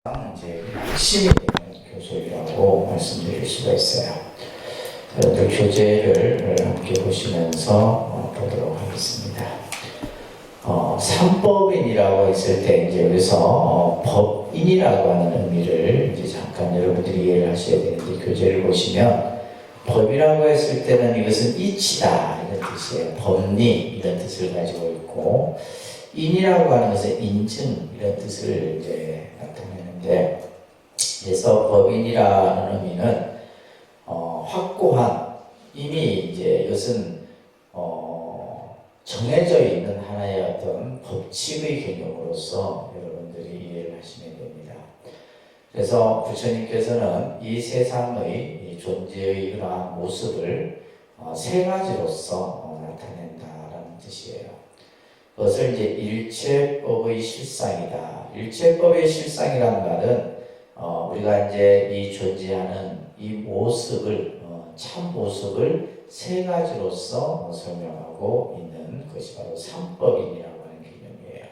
이제 핵심이 되는 교소이라고 말씀드릴 수가 있어요. 여러분들 교재를 함께 보시면서 보도록 하겠습니다. 삼법인이라고 했을 때 이제 여기서 법인이라고 하는 의미를 이제 잠깐 여러분들이 이해를 하셔야 되는데, 교재를 보시면 법이라고 했을 때는 이것은 이치다 이런 뜻이에요. 법리 이런 뜻을 가지고 있고, 인이라고 하는 것은 인증 이런 뜻을 이제 나타내는데, 그래서 법인이라는 의미는 확고한, 이미 이제 이것은 정해져 있는 하나의 어떤 법칙의 개념으로서 여러분들이 이해를 하시면 됩니다. 그래서 부처님께서는 이 세상의 존재의 그러한 모습을 세 가지로서 나타낸다라는 뜻이에요. 그것을 이제 일체법의 실상이다. 일체법의 실상이라는 말은 우리가 이제 이 존재하는 이 모습을, 참 모습을 세 가지로서 설명하고 있는 것이 바로 삼법인이라고 하는 개념이에요.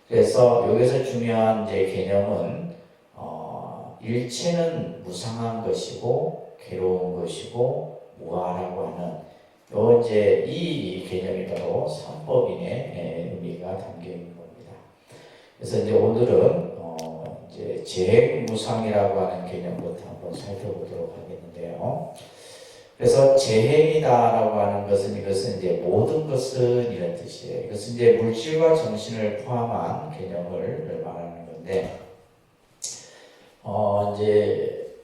그래서 여기서 중요한 이제 개념은 일체는 무상한 것이고 괴로운 것이고 무아라고 하는 이제 이 개념이 바로 삼법인의 의미가 담겨 있는 겁니다. 그래서 이제 오늘은 이제 재행무상이라고 하는 개념부터 한번 살펴보도록 하겠는데요. 그래서 재행이다라고 하는 것은, 이것은 이제 모든 것은 이런 뜻이에요. 이것은 이제 물질과 정신을 포함한 개념을 말하는 건데, 이제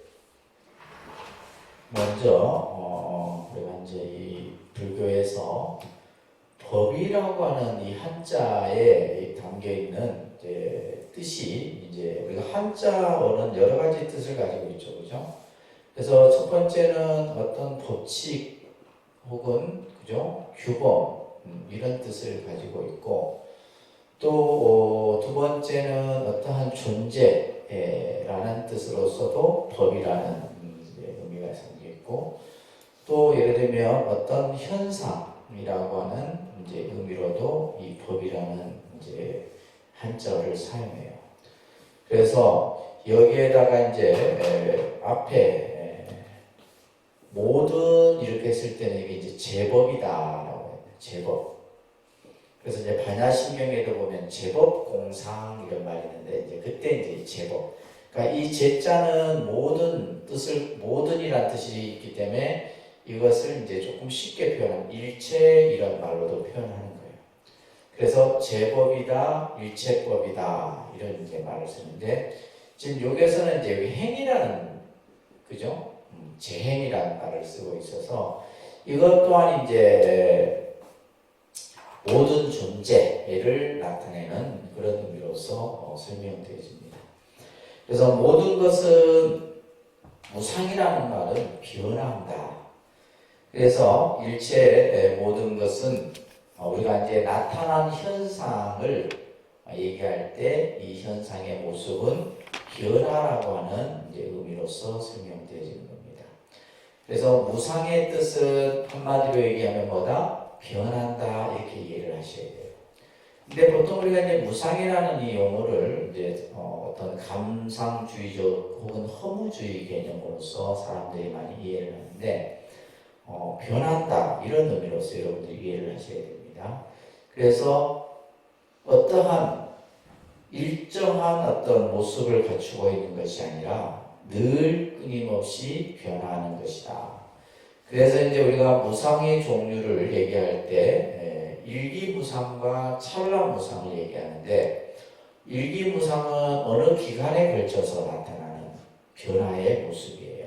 먼저 우리가 이제 이 불교에서 법이라고 하는 이 한자에 담겨 있는 이제 뜻이, 이제 우리가 한자어는 여러 가지 뜻을 가지고 있죠, 그죠? 그래서 첫 번째는 어떤 법칙 혹은 그죠? 규범 이런 뜻을 가지고 있고, 또 두 번째는 어떠한 존재라는 뜻으로서도 법이라는 의미가 담겨 있고, 또 예를 들면 어떤 현상이라고 하는 이제 의미로도 이 법이라는 이제 한자어를 사용해요. 그래서 여기에다가 이제 앞에 모든 이렇게 했을 때는 이게 이제 제법이다라고 해요. 제법. 그래서 이제 반야신경에도 보면 제법공상 이런 말이 있는데, 이제 그때 이제 제법. 그러니까 이 제자는 모든 뜻을, 모든이란 뜻이 있기 때문에 이것을 이제 조금 쉽게 표현하면 일체 이런 말로도 표현하는 거예요. 그래서 제법이다, 일체법이다 이런 이제 말을 쓰는데, 지금 여기서는 이제 여기 행이라는, 그죠? 재행이라는 말을 쓰고 있어서 이것 또한 이제 모든 존재를 나타내는 그런 의미로서 설명되어집니다. 그래서 모든 것은, 무상이라는 말은 변한다. 그래서 일체 모든 것은 우리가 이제 나타난 현상을 얘기할 때 이 현상의 모습은 변화라고 하는 이제 의미로서 설명되어지는 겁니다. 그래서 무상의 뜻은 한마디로 얘기하면 뭐다? 변한다 이렇게 이해를 하셔야 돼요. 근데 보통 우리가 이제 무상이라는 이 용어를 이제 어떤 감상주의적 혹은 허무주의 개념으로서 사람들이 많이 이해를 하는데, 변한다 이런 의미로서 여러분들이 이해를 하셔야 됩니다. 그래서 어떠한 일정한 어떤 모습을 갖추고 있는 것이 아니라 늘 끊임없이 변화하는 것이다. 그래서 이제 우리가 무상의 종류를 얘기할 때 일기무상과 찰나무상을 얘기하는데, 일기무상은 어느 기간에 걸쳐서 나타나는 변화의 모습이에요.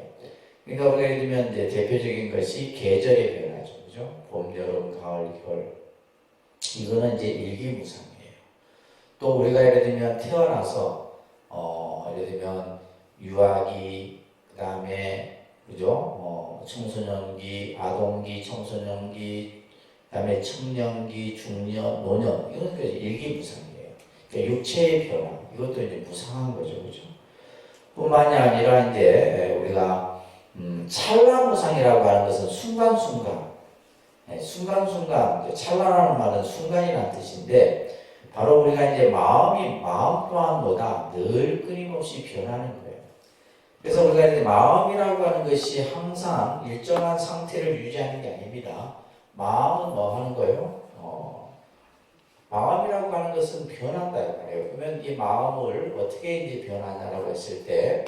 그러니까 우리가 예를 들면 이제 대표적인 것이 계절의 변화죠, 그죠? 봄, 여름, 가을, 겨울. 이거는 이제 일기무상이에요. 또 우리가 예를 들면 태어나서 예를 들면 유아기, 그 다음에 그죠? 청소년기, 아동기, 청소년기, 그 다음에 청년기, 중년, 노년, 이건 일기무상이에요. 그러니까 육체의 변화, 이것도 이제 무상한 거죠, 그죠? 뿐만이 아니라 이제 우리가 찰나무상이라고 하는 것은 순간순간, 순간순간, 찰나라는 말은 순간이라는 뜻인데, 바로 우리가 이제 마음 또한 뭐다? 늘 끊임없이 변하는 거예요. 그래서 우리가 이제 마음이라고 하는 것이 항상 일정한 상태를 유지하는 게 아닙니다. 마음은 뭐 하는 거예요? 마음이라고 하는 것은 변한다 이 말이에요. 그러면 이 마음을 어떻게 이제 변하냐라고 했을 때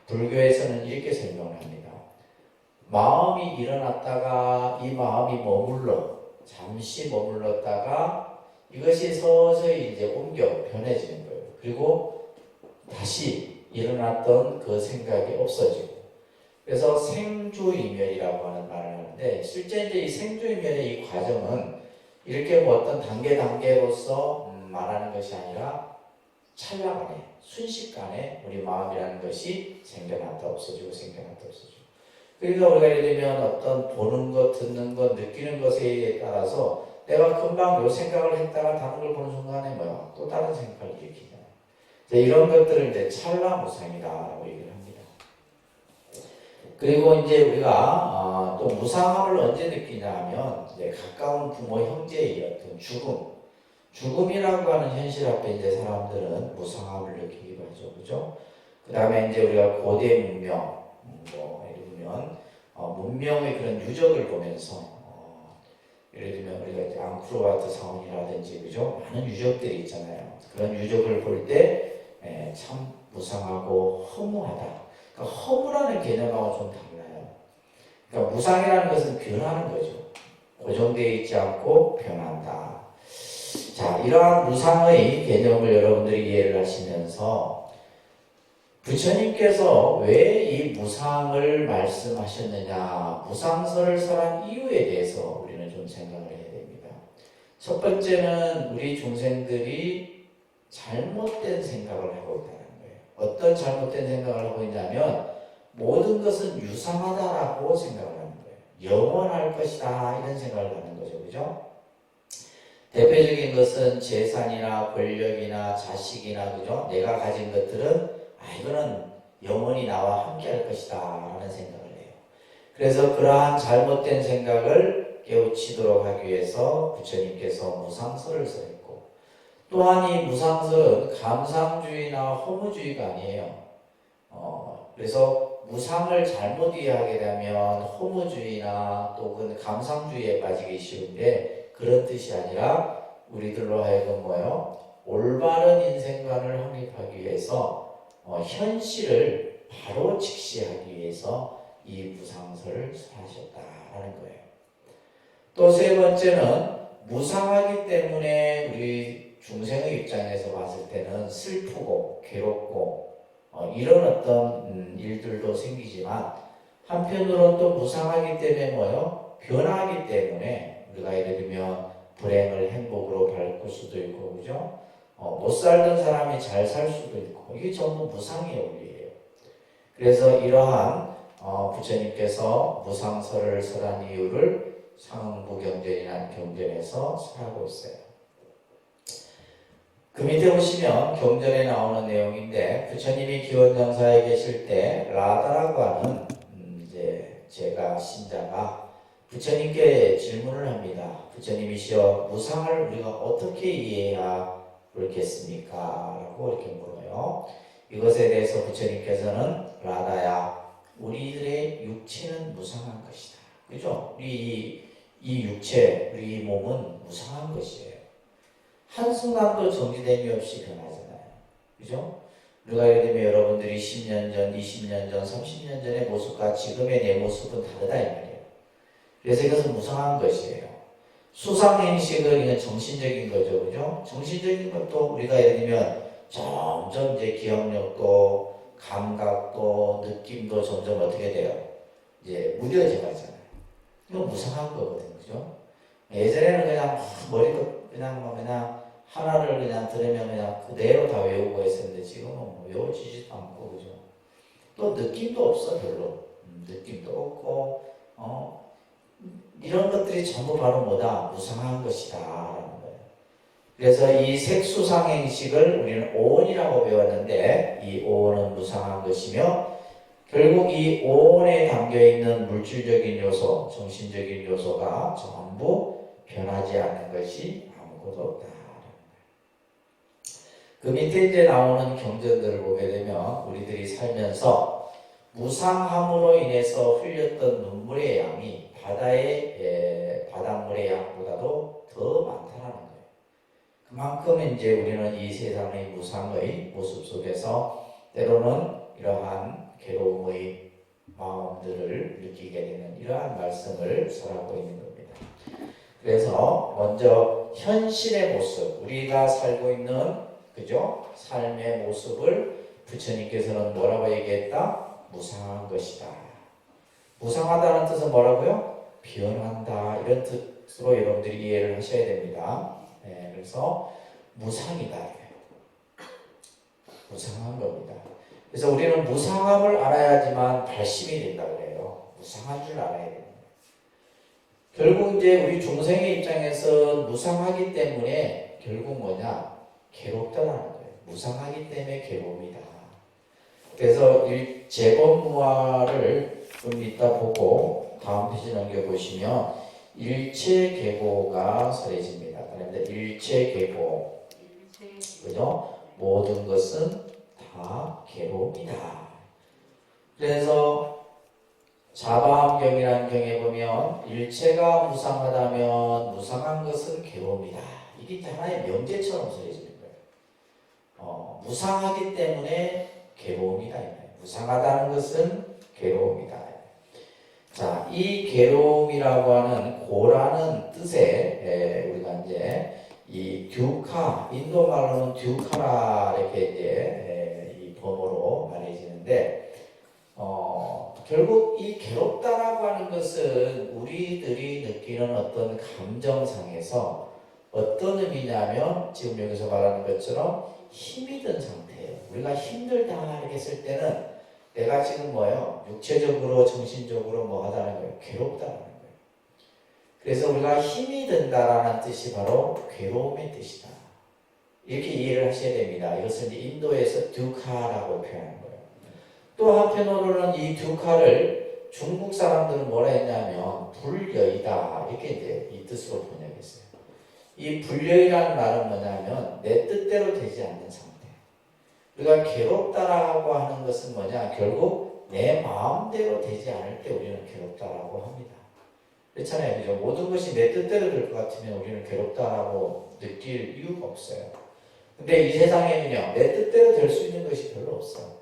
불교에서는 이렇게 설명을 합니다. 마음이 일어났다가 이 마음이 잠시 머물렀다가 이것이 서서히 이제 옮겨 변해지는 거예요. 그리고 다시 일어났던 그 생각이 없어지고. 그래서 생주이멸이라고 하는 말을 하는데 실제 이제 이 생주이멸의 이 과정은 이렇게 뭐 어떤 단계로서 말하는 것이 아니라 찰나간에 순식간에 우리 마음이라는 것이 생겨났다 없어지고 생겨났다 없어지고. 그러니까 우리가 예를 들면 어떤 보는 것, 듣는 것, 느끼는 것에 따라서 내가 금방 요 생각을 했다가 다른 걸 보는 순간에 뭐야? 또 다른 생각을 일으키잖아요. 이런 것들을 이제 찰나무상이다라고 얘기를 합니다. 그리고 이제 우리가 또 무상함을 언제 느끼냐 하면 이제 가까운 부모, 형제의 어떤 죽음이라고 하는 현실 앞에 이제 사람들은 무상함을 느끼기도 하죠. 그죠? 그 다음에 이제 우리가 고대 문명, 예를 들면, 문명의 그런 유적을 보면서, 예를 들면 우리가 이제 앙코르와트 사원이라든지, 그죠? 많은 유적들이 있잖아요. 그런 유적을 볼 때, 참 무상하고 허무하다. 그러니까 허무라는 개념하고 좀 달라요. 그러니까 무상이라는 것은 변하는 거죠. 고정되어 있지 않고 변한다. 자, 이러한 무상의 개념을 여러분들이 이해를 하시면서 부처님께서 왜 이 무상을 말씀하셨느냐, 무상설을 설한 이유에 대해서 우리는 좀 생각을 해야 됩니다. 첫 번째는 우리 중생들이 잘못된 생각을 하고 있다는 거예요. 어떤 잘못된 생각을 하고 있냐면 모든 것은 유상하다라고 생각을 하는 거예요. 영원할 것이다 이런 생각을 하는 거죠. 그죠? 대표적인 것은 재산이나 권력이나 자식이나 그죠? 내가 가진 것들은 이거는 영원히 나와 함께 할 것이다 라는 생각을 해요. 그래서 그러한 잘못된 생각을 깨우치도록 하기 위해서 부처님께서 무상설을 설했고, 또한 이 무상설은 감상주의나 허무주의가 아니에요. 그래서 무상을 잘못 이해하게 되면 허무주의나 또는 감상주의에 빠지기 쉬운데 그런 뜻이 아니라 우리들로 하여금 뭐요? 올바른 인생관을 확립하기 위해서 현실을 바로 직시하기 위해서 이 무상설을 하셨다라는 거예요. 또 세 번째는 무상하기 때문에 우리 중생의 입장에서 봤을 때는 슬프고 괴롭고 이런 어떤 일들도 생기지만 한편으로는 또 무상하기 때문에 뭐요? 변하기 때문에 우리가 예를 들면 불행을 행복으로 바꿀 수도 있고 그죠? 못 살던 사람이 잘 살 수도 있고 이게 전부 무상의 원리예요. 그래서 이러한 부처님께서 무상설을 설한 이유를 상응부경전이라는 경전에서 설하고 있어요. 그 밑에 보시면 경전에 나오는 내용인데 부처님이 기원정사에 계실 때 라다라고 하는 이제 제가 신자가 부처님께 질문을 합니다. 부처님이시여 무상을 우리가 어떻게 이해해야 옳겠습니까? 라고 이렇게 물어요. 이것에 대해서 부처님께서는 라다야 우리들의 육체는 무상한 것이다. 그죠? 우리 이 육체, 우리 이 몸은 무상한 것이에요. 한순간도 정지됨이 없이 변하잖아요. 그죠? 우리가 예를 들면 여러분들이 10년 전, 20년 전, 30년 전의 모습과 지금의 내 모습은 다르다 이 말이에요. 그래서 이것은 무상한 것이에요. 수상행식은 이건 정신적인 거죠. 그죠? 정신적인 것도 우리가 예를 들면 점점 이제 기억력도 감각도 느낌도 점점 어떻게 돼요? 이제 무뎌져 가잖아요. 이건 무상한 거거든요. 그죠? 예전에는 그냥 머리도 그냥 하나를 그냥 들으면 그냥 그대로 다 외우고 했었는데 지금은 뭐 외워지지도 않고 그죠? 또 느낌도 없어 별로. 느낌도 없고 이런 것들이 전부 바로 뭐다? 무상한 것이다 라는 거예요. 그래서 이 색수상행식을 우리는 오온이라고 배웠는데 이 오온은 무상한 것이며 결국 이 오온에 담겨있는 물질적인 요소, 정신적인 요소가 전부 변하지 않는 것이 아무것도 없다. 그 밑에 이제 나오는 경전들을 보게 되면 우리들이 살면서 무상함으로 인해서 흘렸던 눈물의 양이 바닷물의 양보다도 더 많다는 거예요. 그만큼 이제 우리는 이 세상의 무상의 모습 속에서 때로는 이러한 괴로움의 마음들을 느끼게 되는 이러한 말씀을 설하고 있는 겁니다. 그래서 먼저 현실의 모습, 우리가 살고 있는 그죠? 삶의 모습을 부처님께서는 뭐라고 얘기했다? 무상한 것이다. 무상하다는 뜻은 뭐라고요? 변한다. 이런 뜻으로 여러분들이 이해를 하셔야 됩니다. 네, 그래서 무상이다. 무상한 겁니다. 그래서 우리는 무상함을 알아야지만 발심이 된다고 해요. 무상한 줄 알아야 됩니다. 결국 이제 우리 중생의 입장에서 무상하기 때문에 결국 뭐냐? 괴롭다라는 거예요. 무상하기 때문에 괴로움이다. 그래서 이 제법무화를 좀 이따 보고 다음 페이지 넘겨보시면 일체계보가 설해집니다. 그런데 일체계보, 그죠? 모든 것은 다 괴로움이다. 그래서 자바함경이라는 경에 보면 일체가 무상하다면 무상한 것은 괴로움이다. 이게 하나의 명제처럼 설해집니다. 무상하기 때문에 괴로움이다. 무상하다는 것은 괴로움이다. 자, 이 괴로움이라고 하는 고라는 뜻에 우리가 이제 이 듀카, 인도 말로는 듀카라 이렇게 이제 이 범어로 말해지는데 결국 이 괴롭다라고 하는 것은 우리들이 느끼는 어떤 감정상에서 어떤 의미냐면 지금 여기서 말하는 것처럼 힘이 든 상태예요. 우리가 힘들다 이렇게 했을 때는 내가 지금 뭐예요? 육체적으로 정신적으로 뭐 하다는 거예요? 괴롭다는 거예요. 그래서 우리가 힘이 든다라는 뜻이 바로 괴로움의 뜻이다. 이렇게 이해를 하셔야 됩니다. 이것은 이제 인도에서 듀카라고 표현한 거예요. 또 한편으로는 이 듀카를 중국 사람들은 뭐라 했냐면 불여이다 이렇게 이제 이 뜻으로 번역했어요. 이 불여이라는 말은 뭐냐면 내 뜻대로 되지 않는 상태. 우리가 괴롭다라고 하는 것은 뭐냐? 결국 내 마음대로 되지 않을 때 우리는 괴롭다라고 합니다. 그렇잖아요. 그죠? 모든 것이 내 뜻대로 될 것 같으면 우리는 괴롭다라고 느낄 이유가 없어요. 근데 이 세상에는요, 내 뜻대로 될 수 있는 것이 별로 없어요.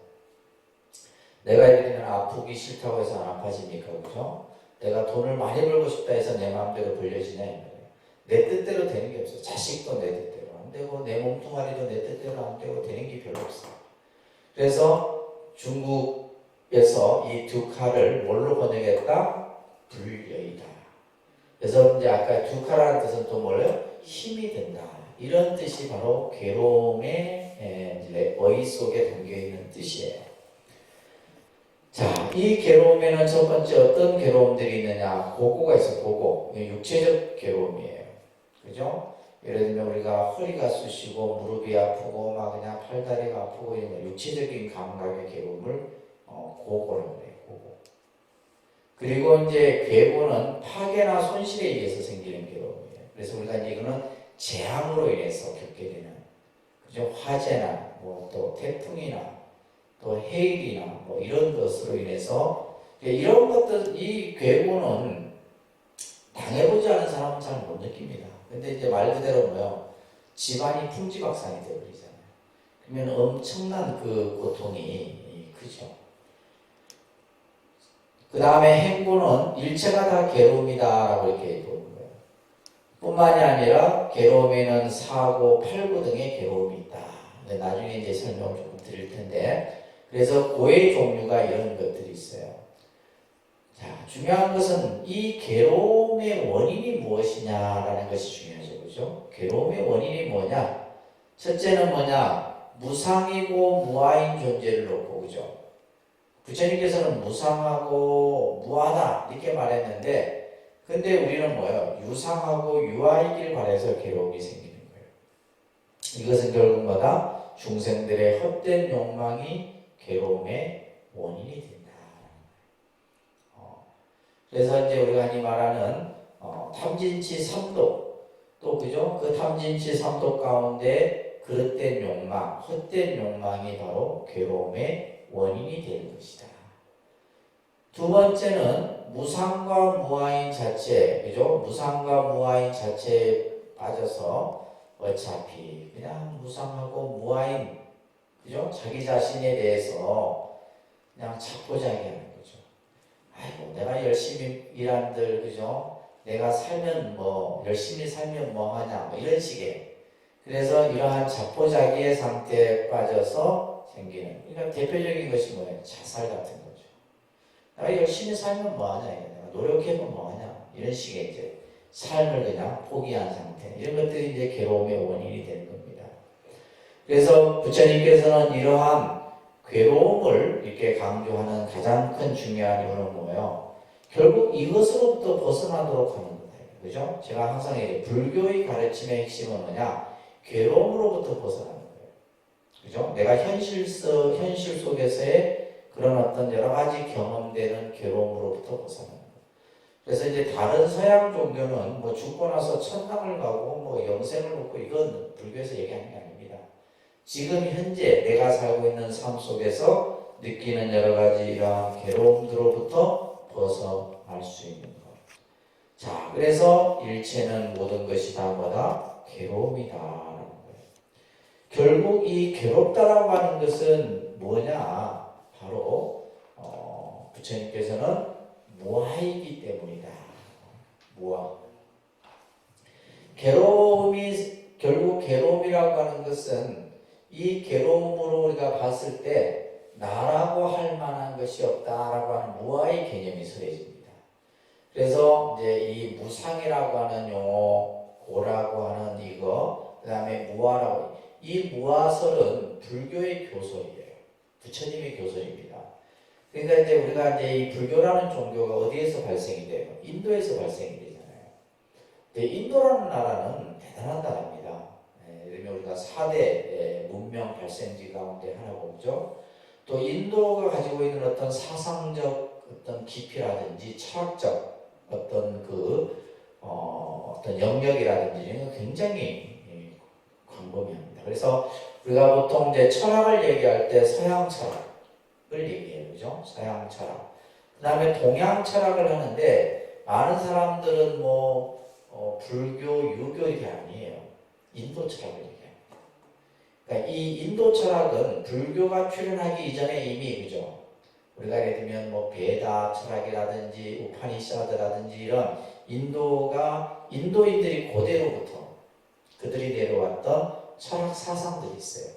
내가 예를 들면 아프기 싫다고 해서 안 아파집니까? 그죠? 내가 돈을 많이 벌고 싶다 해서 내 마음대로 벌려지냐? 내 뜻대로 되는 게 없어요. 자식도 내 뜻대로 안 되고 내 몸뚱아리도 내 뜻대로 안 되고 되는 게 별로 없어요. 그래서 중국에서 이 듀카를 뭘로 번역했다? 불여이다. 그래서 이제 아까 듀카라는 뜻은 또 뭐래요? 힘이 든다. 이런 뜻이 바로 괴로움의 어휘 속에 담겨있는 뜻이에요. 자, 이 괴로움에는 첫 번째 어떤 괴로움들이 있느냐? 고고가 있어요. 고고. 육체적 괴로움이에요. 그죠? 예를 들면 우리가 허리가 쑤시고 무릎이 아프고 막 그냥 팔다리가 아프고 이런 육체적인 감각의 괴로움을 고고라고 해요. 고고. 그리고 이제 괴고는 파괴나 손실에 의해서 생기는 괴로움이에요. 그래서 우리가 이제 이거는 재앙으로 인해서 겪게 되는 그죠? 화재나 뭐 또 태풍이나 또 해일이나 뭐 이런 것으로 인해서 이런 것들 이 괴고는 당해보지 않은 사람은 잘 못 느낍니다. 근데 이제 말 그대로 뭐요? 집안이 풍지박산이 되어버리잖아요. 그러면 엄청난 그 고통이 크죠. 그 다음에 행고는 일체가 다 괴로움이다라고 이렇게 보는 거예요. 뿐만이 아니라 괴로움에는 사고, 팔고 등의 괴로움이 있다. 나중에 이제 설명을 조금 드릴 텐데, 그래서 고의 종류가 이런 것들이 있어요. 자, 중요한 것은 이 괴로움의 원인이 무엇이냐라는 것이 중요하죠. 그죠? 괴로움의 원인이 뭐냐? 첫째는 뭐냐? 무상이고 무아인 존재를 놓고, 그죠? 부처님께서는 무상하고 무아다 이렇게 말했는데, 근데 우리는 뭐예요? 유상하고 유아이길 바라서 괴로움이 생기는 거예요. 이것은 결국 뭐다? 중생들의 헛된 욕망이 괴로움의 원인이 된다. 그래서 이제 우리가 흔히 말하는 탐진치 삼독 또 그죠? 그 탐진치 삼독 가운데 그릇된 욕망, 헛된 욕망이 바로 괴로움의 원인이 되는 것이다. 두 번째는 무상과 무아인 자체, 그죠? 무상과 무아인 자체에 빠져서 어차피 그냥 무상하고 무아인, 그죠? 자기 자신에 대해서 그냥 착보자기 하는 거죠. 아이고, 내가 열심히 일한들, 그죠? 내가 살면 뭐, 열심히 살면 뭐 하냐, 뭐 이런 식의. 그래서 이러한 자포자기의 상태에 빠져서 생기는, 그러니까 대표적인 것이 뭐예요? 자살 같은 거죠. 내가 열심히 살면 뭐하냐, 내가 노력해면 뭐하냐, 이런 식의 이제 삶을 그냥 포기한 상태, 이런 것들이 이제 괴로움의 원인이 되는 겁니다. 그래서 부처님께서는 이러한 괴로움을 이렇게 강조하는 가장 큰 중요한 이유는 뭐예요? 결국 이것으로부터 벗어나도록 하는 거예요. 그죠? 제가 항상 얘기해요. 불교의 가르침의 핵심은 뭐냐? 괴로움으로부터 벗어나는 거예요. 그죠? 내가 현실 속에서의 그런 어떤 여러 가지 경험되는 괴로움으로부터 벗어나는 거예요. 그래서 이제 다른 서양 종교는 뭐 죽고 나서 천당을 가고 뭐 영생을 얻고 이건 불교에서 얘기하는 게 아닙니다. 지금 현재 내가 살고 있는 삶 속에서 느끼는 여러 가지 이러한 괴로움들로부터 벗어날 수 있는 것. 자, 그래서 일체는 모든 것이 다 뭐다? 괴로움이다. 결국 이 괴롭다라고 하는 것은 뭐냐? 바로 부처님께서는 무아이기 때문이다. 무아. 결국 괴로움이라고 하는 것은 이 괴로움으로 우리가 봤을 때 나라고 할 만한 것이 없다라고 하는 무아의 개념이 서해집니다. 그래서 이제 이 무상이라고 하는 용어, 고라고 하는 이거, 그 다음에 무아라고, 이 무아설은 불교의 교설이에요. 부처님의 교설입니다. 그러니까 이제 우리가 이제 이 불교라는 종교가 어디에서 발생이 돼요? 인도에서 발생이 되잖아요. 근데 인도라는 나라는 대단한 나라입니다. 그러면 우리가 4대 문명 발생지 가운데 하나고 있죠. 또 인도가 가지고 있는 어떤 사상적 어떤 깊이라든지 철학적 어떤 어떤 영역이라든지 이런 거 굉장히 광범위합니다. 그래서 우리가 보통 이제 철학을 얘기할 때 서양 철학을 얘기해요. 그죠? 서양 철학. 그 다음에 동양 철학을 하는데 많은 사람들은 불교, 유교 이게 아니에요. 인도 철학을 얘기합니다. 그러니까 이 인도 철학은 불교가 출현하기 이전에 이미, 그죠? 우리가 예를 들면 베다 철학이라든지 우파니샤드라든지 이런 인도인들이 고대로부터 그들이 내려왔던 철학 사상들이 있어요.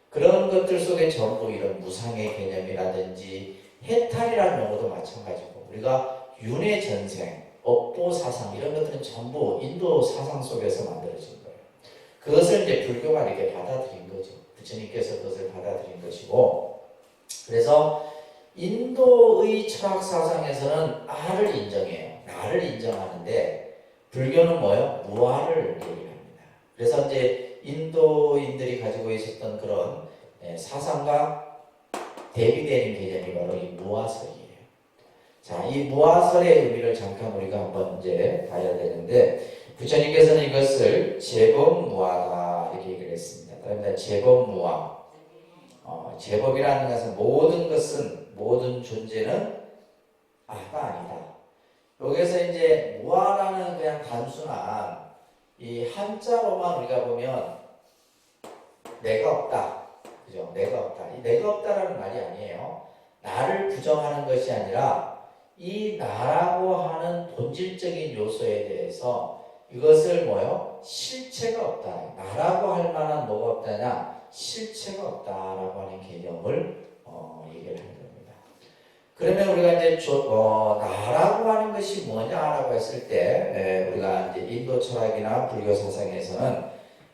그런 것들 속에 전부 이런 무상의 개념이라든지 해탈이라는 용어도 마찬가지고 우리가 윤회 전생, 업보 사상 이런 것들은 전부 인도 사상 속에서 만들어진 거예요. 그것을 이제 불교가 이렇게 받아들인 거죠. 부처님께서 그것을 받아들인 것이고, 그래서 인도의 철학 사상에서는 아를 인정해요. 나를 인정하는데 불교는 뭐예요? 무아를 얘기합니다. 그래서 이제 인도인들이 가지고 있었던 그런 사상과 대비되는 개념이 바로 이 무아설이에요. 자, 이 무아설의 의미를 잠깐 우리가 한번 이제 봐야 되는데, 부처님께서는 이것을 제법무아다 이렇게 얘기를 했습니다. 그러니까 제법무아. 제법이라는 것은 모든 존재는 아가 아니다. 여기서 이제 무아라는 그냥 단순한 이 한자로만 우리가 보면 내가 없다. 그죠? 내가 없다. 이 내가 없다라는 말이 아니에요. 나를 부정하는 것이 아니라 이 나라고 하는 본질적인 요소에 대해서 이것을 실체가 없다. 나라고 할 만한 뭐가 없다냐? 실체가 없다라고 하는 개념을 얘기를 하는 겁니다. 그러면 우리가 이제 나라고 하는 것이 뭐냐라고 했을 때 우리가 이제 인도 철학이나 불교 사상에서는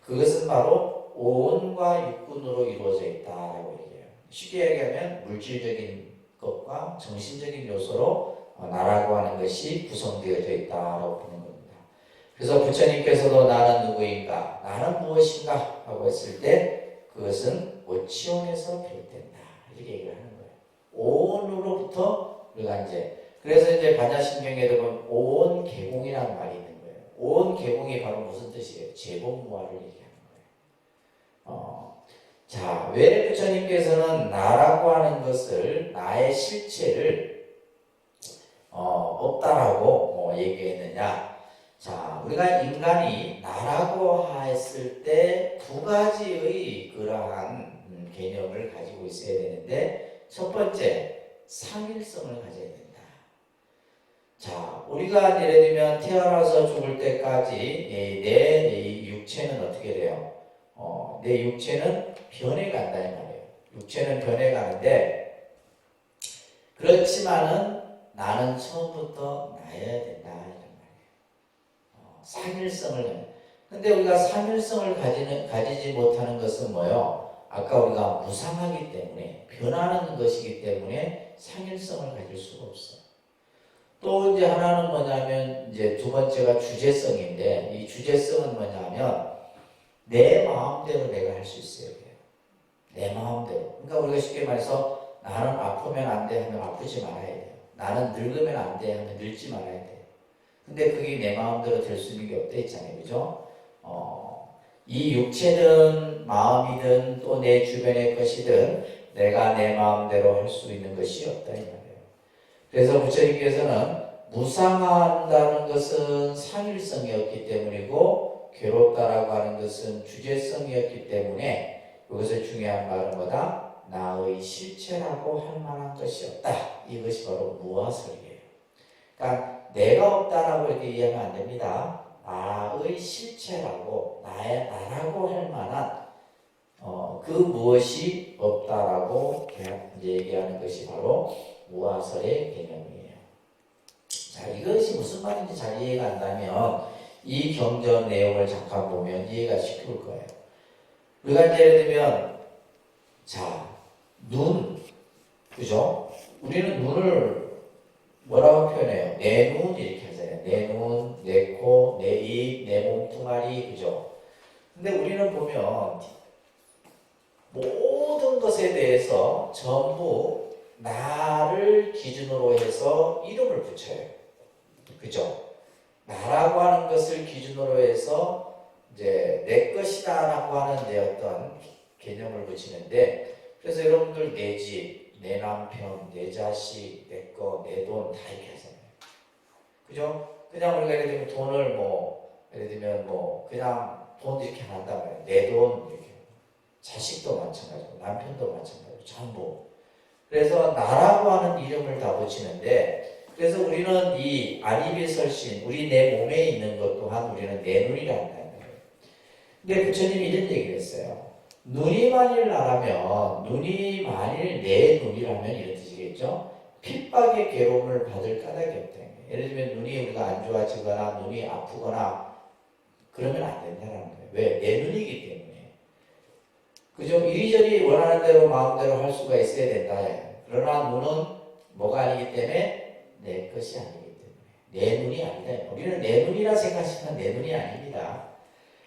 그것은 바로 오온과 육군으로 이루어져 있다라고 얘기해요. 쉽게 얘기하면 물질적인 것과 정신적인 요소로 나라고 하는 것이 구성되어져 있다라고 보는 겁니다. 그래서 부처님께서도 나는 누구인가, 나는 무엇인가 하고 했을 때 그것은 오치온에서 비롯된다 이렇게 얘기를 하는 거예요. 오온으로부터 우리가 그래서 이제 반야신경에도 보면 오온 개공이라는 말이 있는 거예요. 오온 개공이 바로 무슨 뜻이에요? 제법무아를 얘기하는 거예요. 자, 왜 부처님께서는 나라고 하는 것을, 나의 실체를 없다라고 얘기했느냐? 자, 우리가 인간이 나라고 했을 때 두 가지의 그러한 개념을 가지고 있어야 되는데, 첫 번째, 상일성을 가져야 된다. 자, 우리가 예를 들면 태어나서 죽을 때까지 내 육체는 어떻게 돼요? 내 육체는 변해간다 이 말이에요. 육체는 변해가는데, 그렇지만은 나는 처음부터 나여야 된다 이런 말이에요. 상일성을. 근데 우리가 상일성을 가지지 못하는 것은 뭐요? 아까 우리가 무상하기 때문에, 변하는 것이기 때문에 상일성을 가질 수가 없어요. 또 이제 하나는 뭐냐면, 이제 두 번째가 주제성인데, 이 주제성은 뭐냐면 내 마음대로 내가 할 수 있어야 돼요. 내 마음대로. 그러니까 우리가 쉽게 말해서 나는 아프면 안 돼 하면 아프지 말아야 돼요. 나는 늙으면 안 돼 하면 늙지 말아야 돼요. 근데 그게 내 마음대로 될 수 있는 게 없다 했잖아요. 그죠? 이 육체든 마음이든 또 내 주변의 것이든 내가 내 마음대로 할 수 있는 것이 없다 이 말이에요. 그래서 부처님께서는 무상한다는 것은 상일성이었기 때문이고, 괴롭다라고 하는 것은 주제성이었기 때문에, 이것의 중요한 말은 뭐다? 나의 실체라고 할 만한 것이 없다. 이것이 바로 무아설이에요. 그러니까 내가 없다라고 이렇게 이해하면 안 됩니다. 나의 실체라고, 나라고 할 만한 그 무엇이 없다라고 이제 얘기하는 것이 바로 무아설의 개념이에요. 자, 이것이 무슨 말인지 잘 이해가 안 가면 이 경전 내용을 잠깐 보면 이해가 쉽을 거예요. 우리가 이제 예를 들면, 자, 눈, 그죠? 우리는 눈을 뭐라고 표현해요? 내 눈 이렇게 하잖아요. 내 눈, 내 코, 내 입, 내 몸뚱아리, 그죠? 근데 우리는 보면 모든 것에 대해서 전부 나를 기준으로 해서 이름을 붙여요. 그죠? 나라고 하는 것을 기준으로 해서 이제 내 것이다라고 하는 내 어떤 개념을 붙이는데, 그래서 여러분들 내 집, 내 남편, 내 자식, 내 거, 내 돈 다 이렇게 하잖아요. 그죠? 그냥 우리가 예를 들면 돈을 예를 들면 그냥 돈 이렇게 안 한단 말이에요. 내 돈 이렇게. 자식도 마찬가지고 남편도 마찬가지고 전부. 그래서 나라고 하는 이름을 다 붙이는데, 그래서 우리는 이 안이비설신, 우리 내 몸에 있는 것 또한 우리는 내 눈이라 한다는 거예요. 근데 부처님이 이런 얘기를 했어요. 눈이 만일 나라면, 눈이 만일 내 눈이라면 이런 뜻이겠죠. 핍박의 괴로움을 받을 까닭이 없다는 거예요. 예를 들면 눈이 우리가 안 좋아지거나 눈이 아프거나 그러면 안 된다는 거예요. 왜? 내 눈이기 때문에. 그죠? 이리저리 원하는 대로 마음대로 할 수가 있어야 된다. 그러나 눈은 뭐가 아니기 때문에 내 것이 아니기 때문에 내 눈이 아니다. 우리는 내 눈이라 생각하시면 내 눈이 아닙니다.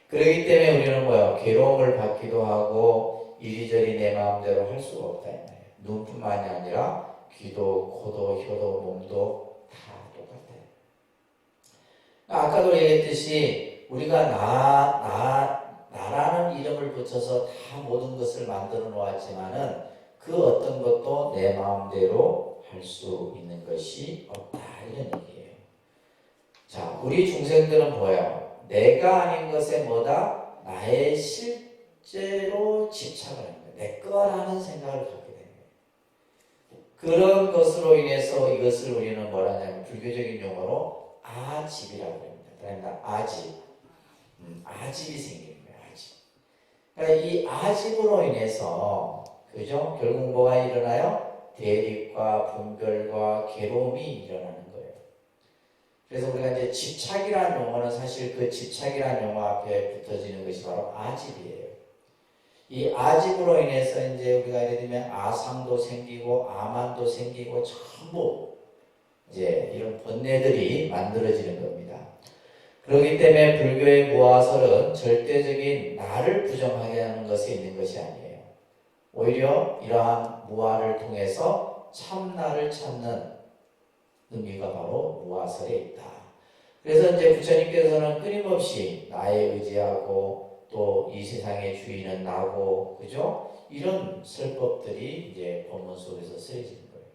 그렇기 때문에 우리는 괴로움을 받기도 하고 이리저리 내 마음대로 할 수가 없다. 눈뿐만이 아니라 귀도, 코도, 혀도, 몸도 다 똑같아요. 아까도 얘기했듯이 우리가 나라는 이름을 붙여서 다 모든 것을 만들어 놓았지만은 그 어떤 것도 내 마음대로 할 수 있는 것이 없다 이런 얘기예요. 자, 우리 중생들은 뭐예요? 내가 아닌 것에 뭐다? 나의 실제로 집착을 하는 거예요. 내 거라는 생각을 갖게 되는 거예요. 그런 것으로 인해서 이것을 우리는 뭐라 하냐면 불교적인 용어로 아집이라고 합니다. 그러니까 아집. 아집이 생기는 거예요. 아집. 그러니까 이 아집으로 인해서 그죠? 결국 뭐가 일어나요? 대립과 분별과 괴로움이 일어나는 거예요. 그래서 우리가 이제 집착이라는 용어는 사실 그 집착이라는 용어 앞에 붙어지는 것이 바로 아집이에요. 이 아집으로 인해서 이제 우리가 예를 들면 아상도 생기고 아만도 생기고 전부 이제 이런 번뇌들이 만들어지는 겁니다. 그렇기 때문에 불교의 무아설은 절대적인 나를 부정하게 하는 것에 있는 것이 아니에요. 오히려 이러한 무아를 통해서 참나를 찾는 의미가 바로 무아설에 있다. 그래서 이제 부처님께서는 끊임없이 나에 의지하고 또 이 세상의 주인은 나고, 그죠? 이런 설법들이 이제 본문 속에서 쓰여지는 거예요.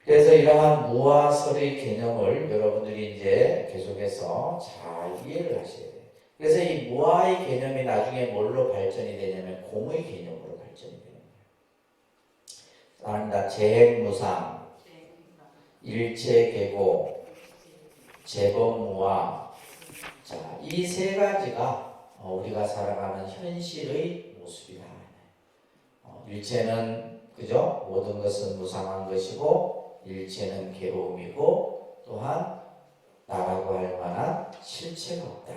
그래서 이러한 무아설의 개념을 여러분들이 이제 계속해서 잘 이해를 하셔야 돼요. 그래서 이 무아의 개념이 나중에 뭘로 발전이 되냐면 공의 개념으로 발전이 되는 거예요. 따릅니다. 재행무상, 일체계고, 재법무아. 자, 이 세 가지가 우리가 살아가는 현실의 모습이다. 일체는 그죠? 모든 것은 무상한 것이고, 일체는 괴로움이고, 또한 나라고 할 만한 실체가 없다.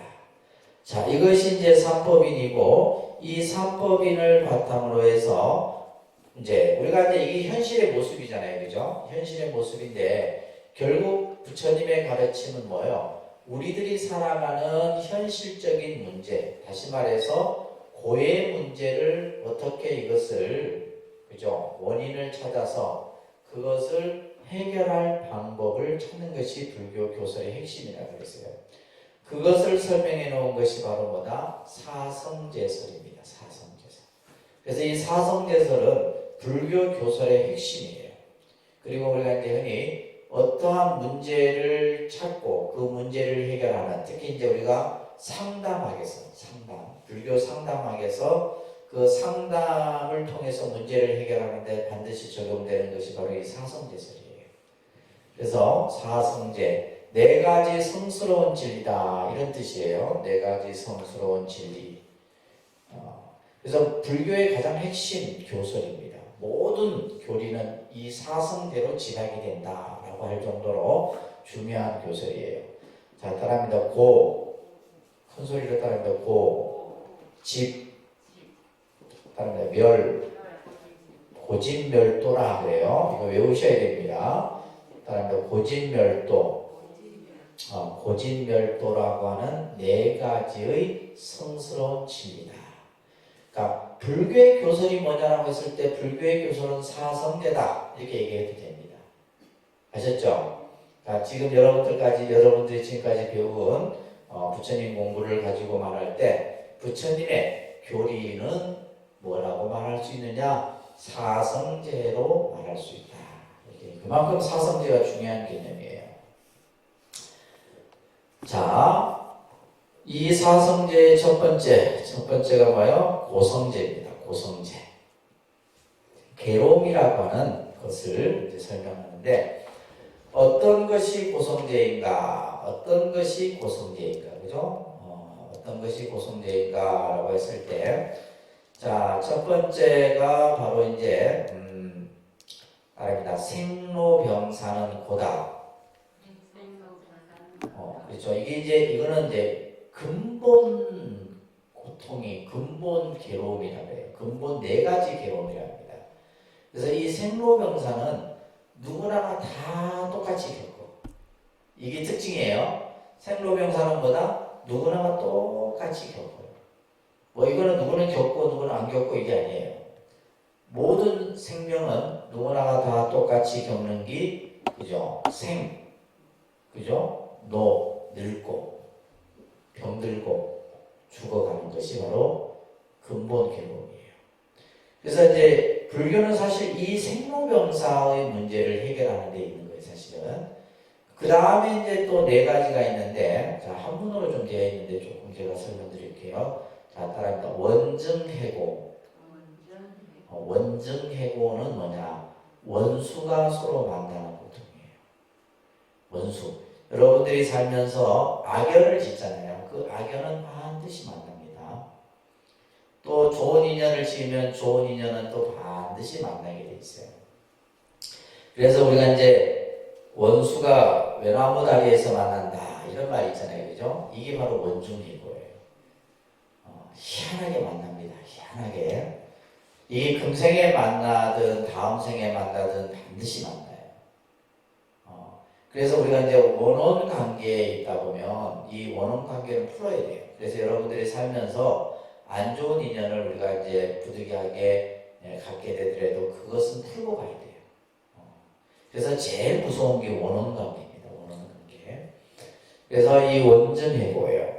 자, 이것이 이제 삼법인이고, 이 삼법인을 바탕으로 해서 이제 우리가 이제 이게 현실의 모습이잖아요, 그죠? 현실의 모습인데 결국 부처님의 가르침은 뭐예요? 우리들이 살아가는 현실적인 문제, 다시 말해서 고의 문제를 어떻게 이것을 그죠? 원인을 찾아서 그것을 해결할 방법을 찾는 것이 불교 교설의 핵심이라고 그랬어요. 그것을 설명해 놓은 것이 바로 뭐다? 사성제설입니다. 사성제설. 그래서 이 사성제설은 불교 교설의 핵심이에요. 그리고 우리가 이제 흔히 어떠한 문제를 찾고 그 문제를 해결하는, 특히 이제 우리가 상담학에서, 불교 상담학에서 그 상담을 통해서 문제를 해결하는데 반드시 적용되는 것이 바로 이 사성제설이에요. 그래서 사성제, 네 가지 성스러운 진리다, 이런 뜻이에요. 네 가지 성스러운 진리. 그래서 불교의 가장 핵심 교설입니다. 모든 교리는 이 사성대로 지각이 된다라고 할 정도로 중요한 교설이에요. 자, 따라합니다. 큰 소리로 따라합니다. 집, 따라합니다. 고진멸도라 그래요. 이거 외우셔야 됩니다. 따라합니다. 고진멸도라고 하는 네 가지의 성스러운 진리다. 그러니까 불교의 교설이 뭐냐라고 했을 때 불교의 교설은 사성제다 이렇게 얘기해도 됩니다. 아셨죠? 그러니까 지금 여러분들이 지금까지 배운 부처님 공부를 가지고 말할 때 부처님의 교리는 뭐라고 말할 수 있느냐? 사성제로 말할 수 있다. 이렇게. 그만큼 사성제가 중요한 개념이에요. 자, 이 사성제의 첫 번째가 뭐예요? 고성제입니다. 고성제. 괴로움이라고 하는 것을 이제 설명하는데, 어떤 것이 고성제인가? 어떤 것이 고성제인가? 그죠? 어떤 것이 고성제인가라고 했을 때, 자, 첫 번째가 바로 이제, 말입니다. 생로병사는 고다. 그렇죠. 이거는 이제 근본 고통이, 근본 괴로움이라고 해요. 근본 네 가지 괴로움이라고 합니다. 그래서 이 생로병사는 누구나 다 똑같이 겪고, 이게 특징이에요. 생로병사는 뭐다? 누구나 똑같이 겪어요. 뭐 이거는 누구는 겪고 누구는 안 겪고 이게 아니에요. 모든 생명은 누구나가 다 똑같이 겪는 게, 그죠? 그죠? 늙고 병들고 죽어가는 것이 바로 근본 괴로움이에요. 그래서 이제 불교는 사실 이 생로병사의 문제를 해결하는 데 있는 거예요, 사실은. 그 다음에 이제 또 네 가지가 있는데, 자, 한문으로 좀 되어 있는데 조금 제가 설명드릴게요. 자, 따라합니다. 원증해고. 원증해고는 뭐냐? 원수가 서로 만나는 고통이에요. 원수. 여러분들이 살면서 악연을 짓잖아요. 그 악연은 반드시 만납니다. 또 좋은 인연을 지으면 좋은 인연은 또 반드시 만나게 돼 있어요. 그래서 우리가 이제 원수가 외나무 다리에서 만난다 이런 말이 있잖아요. 그죠? 이게 바로 원중해고예요. 희한하게 만납니다. 희한하게. 이게 금생에 만나든 다음 생에 만나든 반드시 만나요. 그래서 우리가 이제 원혼 관계에 있다 보면 이 원혼 관계를 풀어야 돼요. 그래서 여러분들이 살면서 안 좋은 인연을 우리가 이제 부득이하게 갖게 되더라도 그것은 풀고 가야 돼요. 그래서 제일 무서운 게 원혼 관계입니다. 원혼 관계. 그래서 이 원증해고예요.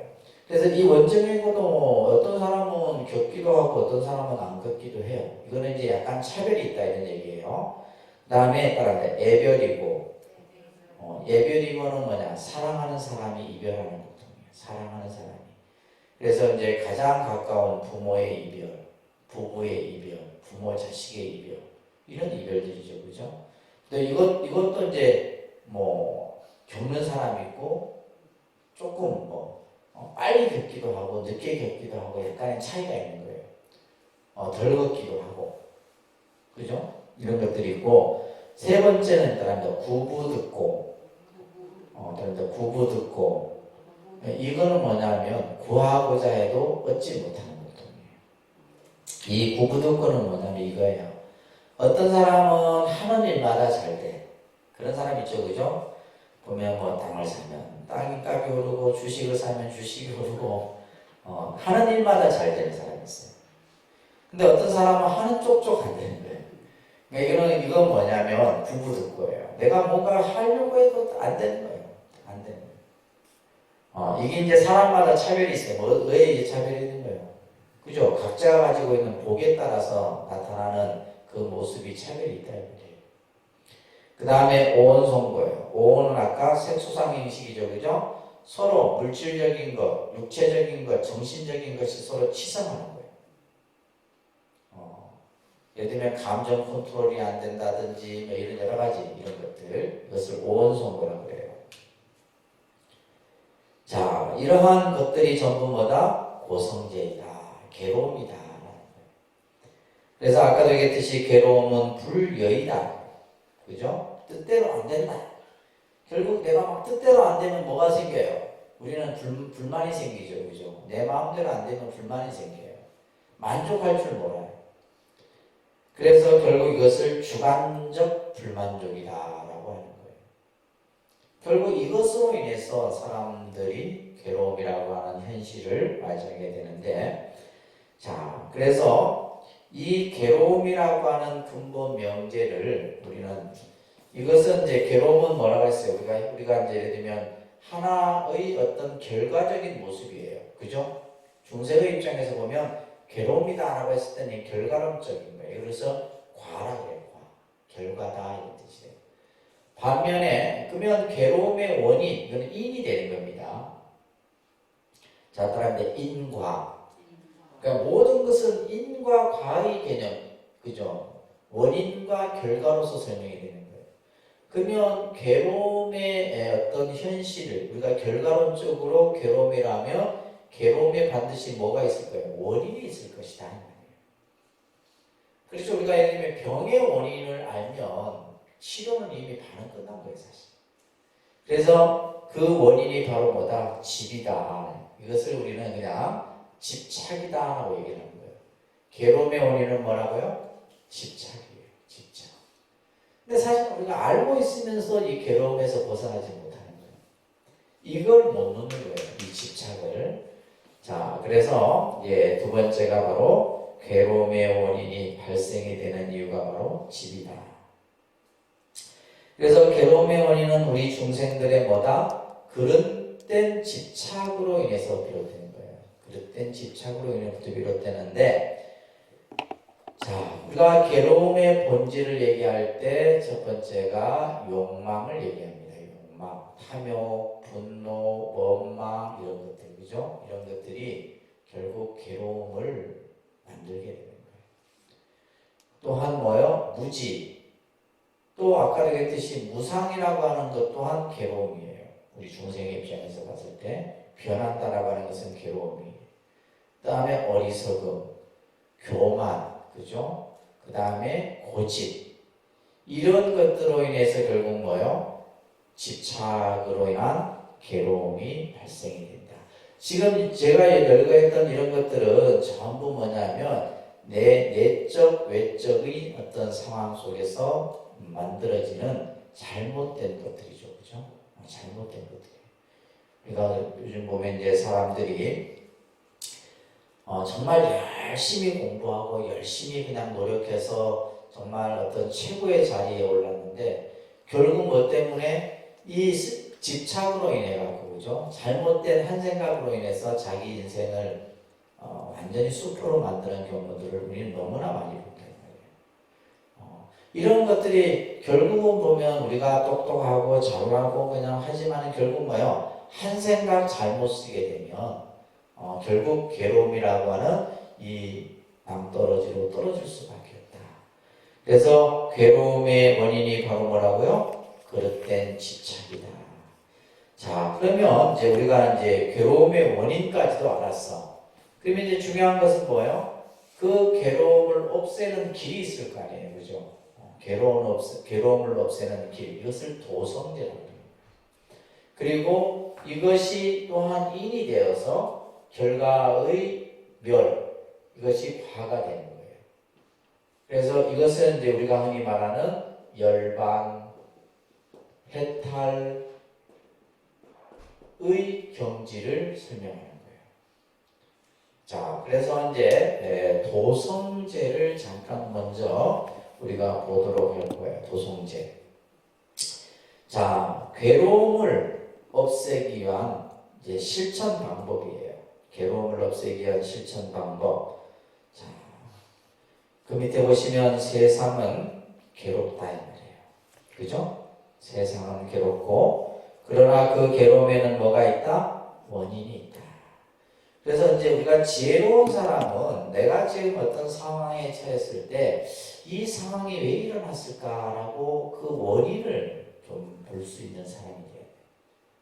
그래서 이 원점인고도 어떤 사람은 겪기도 하고 어떤 사람은 안 겪기도 해요. 이거는 이제 약간 차별이 있다 이런 얘기예요. 그 다음에 따라서 애별이고, 예별이고는 뭐냐? 사랑하는 사람이 이별하는 고통이에요. 사랑하는 사람이. 그래서 이제 가장 가까운 부모의 이별, 부부의 이별, 부모 자식의 이별, 이런 이별들이죠, 그죠? 근데 이것도 이제 뭐 겪는 사람이 있고 조금 빨리 겪기도 하고 늦게 겪기도 하고 약간의 차이가 있는 거예요. 덜 겪기도 하고, 그죠? 이런 것들이 있고, 세 번째는 따라서 구부 듣고, 구부 듣고, 이거는 뭐냐면 구하고자 해도 얻지 못하는 고통이에요. 이 구부 듣고는 뭐냐면 이거예요. 어떤 사람은 하는 일마다 잘 돼. 그런 사람 있죠, 그죠? 보면 뭐 땅을 사면 땅값이 오르고 주식을 사면 주식이 오르고 하는 일마다 잘 되는 사람이 있어요. 근데 어떤 사람은 하는 쪽쪽 안 되는 거예요. 그러니까 이건 뭐냐면 구부득고예요. 내가 뭔가 하려고 해도 안 되는 거예요. 안 되는 거예요. 이게 이제 사람마다 차별이 있어요. 왜 이제 차별이 있는 거예요? 그죠? 각자가 가지고 있는 복에 따라서 나타나는 그 모습이 차별이 있다 이거예요. 그 다음에 오온성고예요. 오온은 아까 색소상행식이죠, 그죠? 서로 물질적인 것, 육체적인 것, 정신적인 것이 서로 치성하는 거예요. 예를 들면 감정 컨트롤이 안 된다든지 뭐 이런 여러 가지 이런 것들, 이것을 오온성고라고 그래요. 자, 이러한 것들이 전부 뭐다? 고성제이다, 괴로움이다. 그래서 아까도 얘기했듯이 괴로움은 불여이다. 그죠? 뜻대로 안 된다. 결국 내가 막 뜻대로 안 되면 뭐가 생겨요? 우리는 불만이 생기죠. 그죠? 내 마음대로 안 되면 불만이 생겨요. 만족할 줄 몰라요. 그래서 결국 이것을 주관적 불만족이다라고 하는 거예요. 결국 이것으로 인해서 사람들이 괴로움이라고 하는 현실을 맞이하게 되는데, 자, 그래서 이 괴로움이라고 하는 근본 명제를 우리는 이것은 이제 괴로움은 뭐라고 했어요? 우리가 이제 예를 들면 하나의 어떤 결과적인 모습이에요. 그죠? 중생의 입장에서 보면 괴로움이다라고 했을 때는 결과론적인 거예요. 그래서 과라고 해요. 과. 결과다 이런 뜻이에요. 반면에 그러면 괴로움의 원인, 이거는 인이 되는 겁니다. 자, 따라서 인과. 그러니까 모든 것은 인과 과의 개념, 그죠? 원인과 결과로서 설명이 되는 거예요. 그러면 괴로움의 어떤 현실을 우리가 결과론적으로 괴로움이라면 괴로움에 반드시 뭐가 있을 거예요? 원인이 있을 것이다. 그래서 우리가 예를 들면 병의 원인을 알면 치료는 이미 반은 끝난 거예요, 사실. 그래서 그 원인이 바로 뭐다? 집이다. 이것을 우리는 그냥 집착이다라고 얘기를 하는 거예요. 괴로움의 원인은 뭐라고요? 집착이에요. 집착. 근데 사실 우리가 알고 있으면서 이 괴로움에서 벗어나지 못하는 거예요. 이걸 못 놓는 거예요. 이 집착을. 자, 그래서 두 번째가 바로 괴로움의 원인이 발생이 되는 이유가 바로 집이다. 그래서 괴로움의 원인은 우리 중생들의 뭐다? 그릇된 집착으로 인해서 비롯되는 거예요. 그릇된 집착으로 인해서 비롯되는데, 자, 우리가 괴로움의 본질을 얘기할 때 첫 번째가 욕망을 얘기합니다. 욕망, 탐욕, 분노, 원망 이런 것들, 그죠? 이런 것들이 결국 괴로움을 만들게 되는 거예요. 또한 뭐요? 무지. 또 아까 얘기했듯이 무상이라고 하는 것 또한 괴로움이에요. 우리 중생의 입장에서 봤을 때 변한다라고 하는 것은 괴로움이에요. 그 다음에 어리석음, 교만, 그죠? 그 다음에 고집. 이런 것들로 인해서 결국 뭐요? 집착으로 인한 괴로움이 발생이 된다. 지금 제가 열거했던 이런 것들은 전부 뭐냐면 내 내적, 외적의 어떤 상황 속에서 만들어지는 잘못된 것들이죠. 그죠? 잘못된 것들이에요. 그러니까 요즘 보면 이제 사람들이 정말 열심히 공부하고 열심히 그냥 노력해서 정말 어떤 최고의 자리에 올랐는데 결국 뭐 때문에 이 집착으로 인해 갖고 그죠? 잘못된 한 생각으로 인해서 자기 인생을 완전히 숲으로 만드는 경우들을 우리는 너무나 많이 본다. 이런 것들이 결국은 보면 우리가 똑똑하고 잘하고 그냥 하지만 결국 뭐요? 한 생각 잘못 쓰게 되면 결국 괴로움이라고 하는 이 낭떠러지로 떨어질 수밖에 없다. 그래서 괴로움의 원인이 바로 뭐라고요? 그릇된 집착이다. 자, 그러면 이제 우리가 이제 괴로움의 원인까지도 알았어. 그러면 이제 중요한 것은 뭐예요? 그 괴로움을 없애는 길이 있을 거 아니에요, 그죠? 괴로움을 없애는 길, 이것을 도성제라고 합니다. 그리고 이것이 또한 인이 되어서 결과의 멸, 이것이 화가 되는 거예요. 그래서 이것은 이제 우리가 흔히 말하는 열반, 해탈의 경지를 설명하는 거예요. 자, 그래서 이제 도성제를 잠깐 먼저 우리가 보도록 할 거예요. 도성제. 자, 괴로움을 없애기 위한 이제 실천 방법이에요. 괴로움을 없애기 위한 실천 방법. 자, 그 밑에 보시면 세상은 괴롭다 이 말이에요. 그죠? 세상은 괴롭고 그러나 그 괴로움에는 뭐가 있다? 원인이 있다. 그래서 이제 우리가 지혜로운 사람은 내가 지금 어떤 상황에 처했을 때 이 상황이 왜 일어났을까라고 그 원인을 좀 볼 수 있는 사람이 돼요.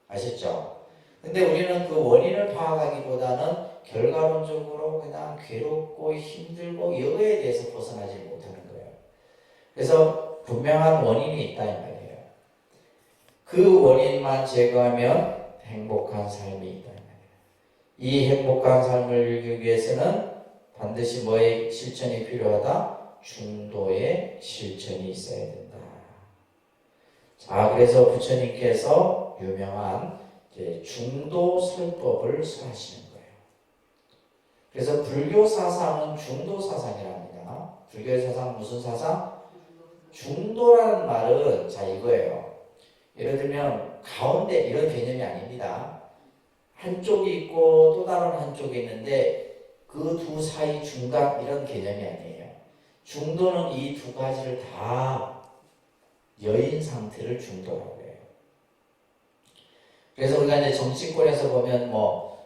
아셨죠? 근데 우리는 그 원인을 파악하기보다는 결과론적으로 그냥 괴롭고 힘들고 여기에 대해서 벗어나지 못하는 거예요. 그래서 분명한 원인이 있다 이 말이에요. 그 원인만 제거하면 행복한 삶이 있다. 이 행복한 삶을 이루기 위해서는 반드시 뭐의 실천이 필요하다? 중도의 실천이 있어야 된다. 자, 그래서 부처님께서 유명한 이제 중도 설법을 설하시는 거예요. 그래서 불교 사상은 중도 사상이랍니다. 불교의 사상 무슨 사상? 중도라는 말은 자 이거예요. 예를 들면 가운데 이런 개념이 아닙니다. 한쪽이 있고 또 다른 한쪽이 있는데 그 두 사이 중간 이런 개념이 아니에요. 중도는 이 두 가지를 다 여인 상태를 중도라고 해요. 그래서 우리가 이제 정치권에서 보면 뭐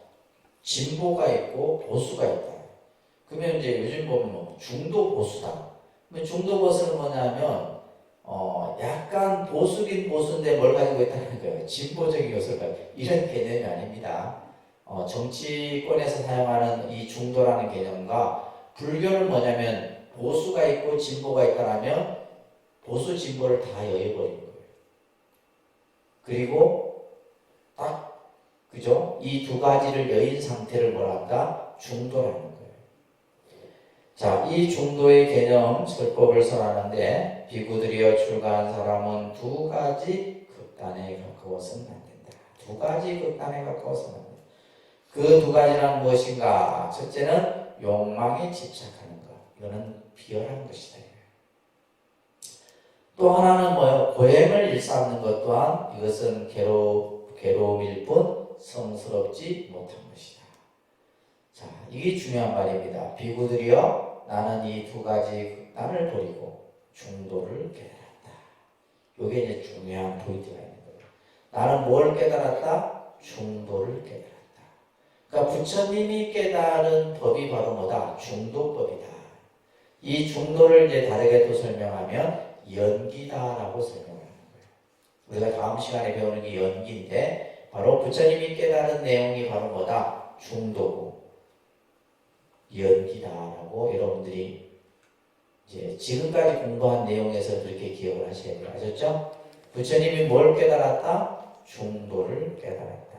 진보가 있고 보수가 있다. 그러면 이제 요즘 보면 뭐 중도 보수다. 그러면 중도 보수는 뭐냐면 약간 보수긴 보수인데 뭘 가지고 있다는 거예요. 진보적인 요소가 이런 개념이 아닙니다. 정치권에서 사용하는 이 중도라는 개념과 불교는 뭐냐면 보수가 있고 진보가 있다라면 보수 진보를 다 여의버리는 거예요. 그리고 딱 그죠? 이 두 가지를 여인 상태를 뭐라 한다? 중도라는 거예요. 자, 이 중도의 개념 설법을 설하는데 비구들이여 출가한 사람은 두 가지 극단에 가까워서는 안 된다. 두 가지 극단에 가까워서는 안 된다. 그 두 가지는 무엇인가? 첫째는 욕망에 집착하는 것. 이거는 비열한 것이다. 또 하나는 뭐예요? 고행을 일삼는 것 또한 이것은 괴로움일 뿐 성스럽지 못한 것이다. 자, 이게 중요한 말입니다. 비구들이여 나는 이 두 가지 극단을 버리고 중도를 깨달았다. 이게 이제 중요한 포인트가 있는 거예요. 나는 뭘 깨달았다? 중도를 깨달았다. 그러니까 부처님이 깨달은 법이 바로 뭐다? 중도법이다. 이 중도를 이제 다르게 또 설명하면 연기다라고 설명하는 거예요. 우리가 다음 시간에 배우는 게 연기인데 바로 부처님이 깨달은 내용이 바로 뭐다? 중도고 연기다라고 여러분들이 이제 지금까지 공부한 내용에서 그렇게 기억을 하셔야 돼요. 아셨죠? 부처님이 뭘 깨달았다? 중도를 깨달았다.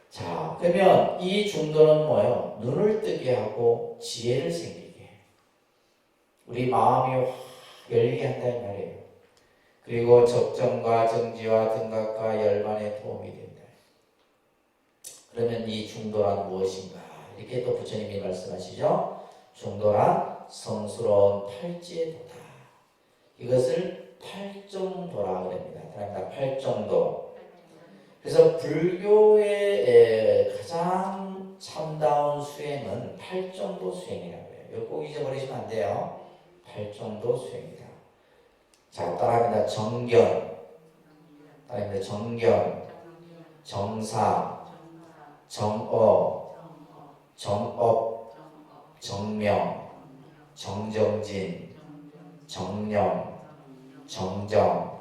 자, 그러면 이 중도는 뭐예요? 눈을 뜨게 하고 지혜를 생기게 해요. 우리 마음이 확 열리게 한다는 말이에요. 그리고 적정과 정지와 등각과 열반에 도움이 된다. 그러면 이 중도란 무엇인가? 이렇게 또 부처님이 말씀하시죠. 중도란 성스러운 팔지의 도다. 이것을 팔정도라 그럽니다. 팔정도. 그래서 불교의 가장 참다운 수행은 팔정도 수행이라고 해요. 이거 꼭 잊어버리시면 안 돼요. 팔정도 수행이다. 자, 따라합니다. 정견, 따라합니다. 정견, 정사, 정어, 정업, 정명, 정정진, 정령, 정정.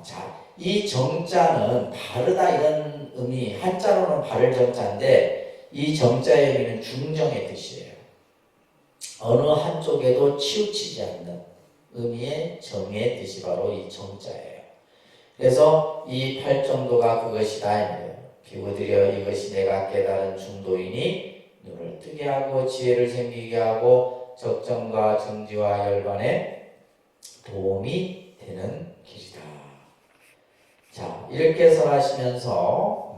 자, 이 정자는 바르다 이런 의미, 한자로는 바를 정자인데 이 정자의 의미는 중정의 뜻이에요. 어느 한쪽에도 치우치지 않는 의미의 정의 뜻이 바로 이 정자예요. 그래서 이 팔정도가 그것이다 이 말이에요. 비우드려 이것이 내가 깨달은 중도이니 눈을 뜨게 하고 지혜를 생기게 하고 적정과 정지와 열반에 도움이 되는 길이다. 자, 이렇게 설하시면서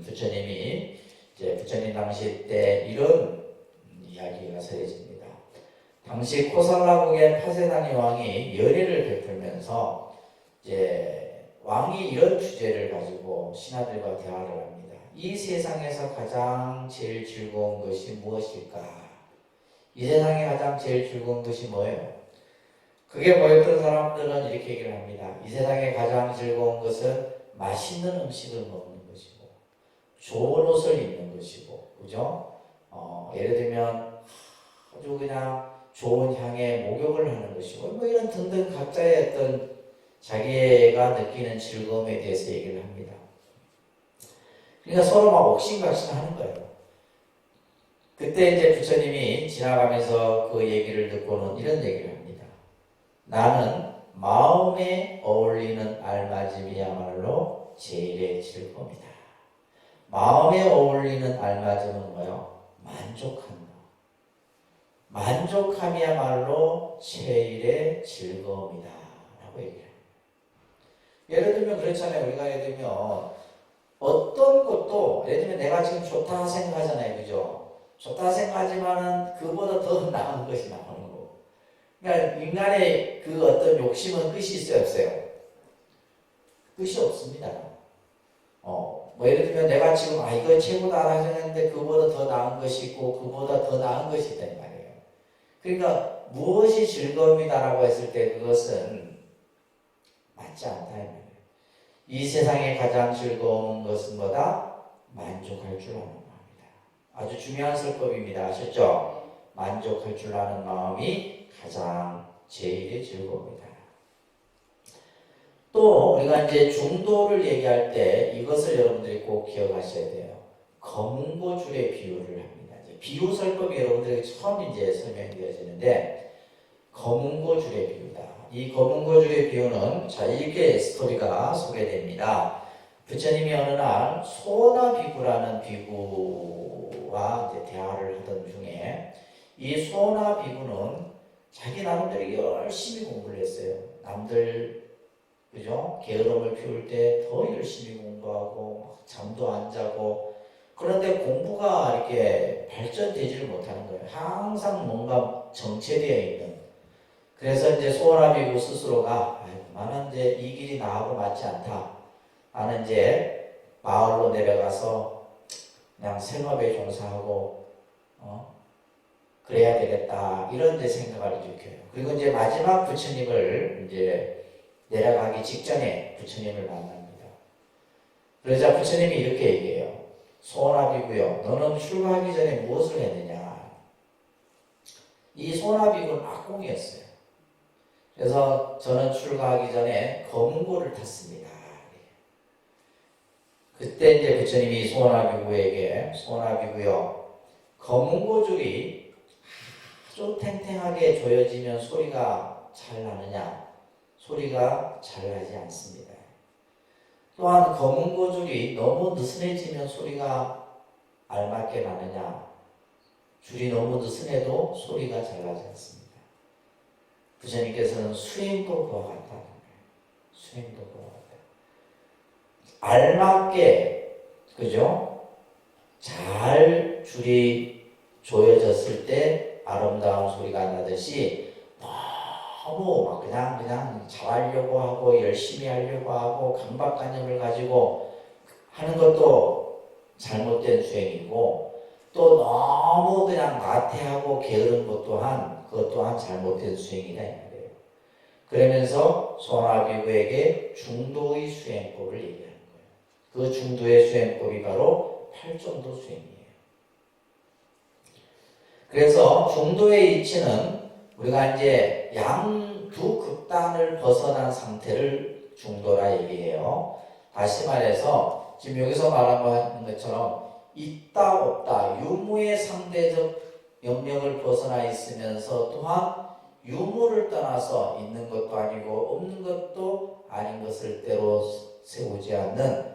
부처님이 이제 부처님 당시 때 이런 이야기가 설해집니다. 당시 코살라국의 파세다니 왕이 열애를 베풀면서 이제 왕이 이런 주제를 가지고 신하들과 대화를 합니다. 이 세상에서 가장 제일 즐거운 것이 무엇일까? 이 세상에 가장 제일 즐거운 것이 뭐예요? 그게 뭐였던 사람들은 이렇게 얘기를 합니다. 이 세상에 가장 즐거운 것은 맛있는 음식을 먹는 것이고 좋은 옷을 입는 것이고 그죠? 예를 들면 아주 그냥 좋은 향에 목욕을 하는 것이고 뭐 이런 등등 각자의 어떤 자기가 느끼는 즐거움에 대해서 얘기를 합니다. 그러니까 서로 막 옥신각신하는 거예요. 그때 이제 부처님이 지나가면서 그 얘기를 듣고는 이런 얘기를 합니다. 나는 마음에 어울리는 알맞음이야말로 제일의 즐거움이다. 마음에 어울리는 알맞음은 뭐예요? 만족한 것. 만족함이야말로 제일의 즐거움이다. 라고 얘기해요. 예를 들면 그렇잖아요. 우리가 예를 들면 어떤 것도 예를 들면 내가 지금 좋다 생각하잖아요. 그죠? 좋다 생각하지만은 그보다 더 나은 것이 나오는 거고. 그러니까 인간의 그 어떤 욕심은 끝이 있어요, 없어요? 끝이 없습니다. 뭐 예를 들면 내가 지금 이거 최고다 생각했는데 그보다 더 나은 것이 있고 그보다 더 나은 것이 있단 말이에요. 그러니까 무엇이 즐거움이다라고 했을 때 그것은 맞지 않다 이 말이에요. 이 세상에 가장 즐거운 것은 뭐다? 만족할 줄 아는 마음이다. 아주 중요한 설법입니다. 아셨죠? 만족할 줄 아는 마음이 가장 제일의 즐거움이다. 또 우리가 이제 중도를 얘기할 때 이것을 여러분들이 꼭 기억하셔야 돼요. 거문고줄의 비유를 합니다. 이제 비유 설법이 여러분들에게 처음 이제 설명되어지는데 거문고줄의 비유다. 이 거문고줄의 비유는 자 이렇게 스토리가 소개됩니다. 부처님이 어느 날 소나 비구라는 비구와 이제 대화를 하던 중에 이 소나 비구는 자기 나름대로 열심히 공부를 했어요. 남들 그죠? 게으름을 피울 때 더 열심히 공부하고 잠도 안 자고 그런데 공부가 이렇게 발전되지를 못하는 거예요. 항상 뭔가 정체되어 있는. 그래서 이제 소원아비구 스스로가 나는 이제 이 길이 나하고 맞지 않다. 나는 이제 마을로 내려가서 그냥 생업에 종사하고 그래야 되겠다. 이런 이제 생각을 일으켜요. 그리고 이제 마지막 부처님을 이제 내려가기 직전에 부처님을 만납니다. 그러자 부처님이 이렇게 얘기해요. 소원아비구요. 너는 출가하기 전에 무엇을 했느냐? 이 소원아비구는 악공이었어요. 그래서 저는 출가하기 전에 거문고를 탔습니다. 그때 이제 부처님이 소원아비구에게 소원아비구요. 거문고줄이 아주 탱탱하게 조여지면 소리가 잘 나느냐? 소리가 잘 나지 않습니다. 또한 거문고줄이 너무 느슨해지면 소리가 알맞게 나느냐? 줄이 너무 느슨해도 소리가 잘 나지 않습니다. 부처님께서는 수행도 그와 같다는 거예요. 수행도 그와 같다. 알맞게 그죠? 잘 줄이 조여졌을 때 아름다운 소리가 나듯이 너무 막 그냥 잘하려고 하고 열심히 하려고 하고 강박관념을 가지고 하는 것도 잘못된 수행이고 또 너무 그냥 나태하고 게으른 것 또한 그것 또한 잘못된 수행이다 이 말이에요. 그러면서 소나비부에게 중도의 수행법을 얘기하는 거예요. 그 중도의 수행법이 바로 팔정도 수행이에요. 그래서 중도의 이치는 우리가 이제 양두 극단을 벗어난 상태를 중도라 얘기해요. 다시 말해서 지금 여기서 말하는 것처럼 있다 없다 유무의 상대적 영역을 벗어나 있으면서 또한 유무를 떠나서 있는 것도 아니고 없는 것도 아닌 것을 때로 세우지 않는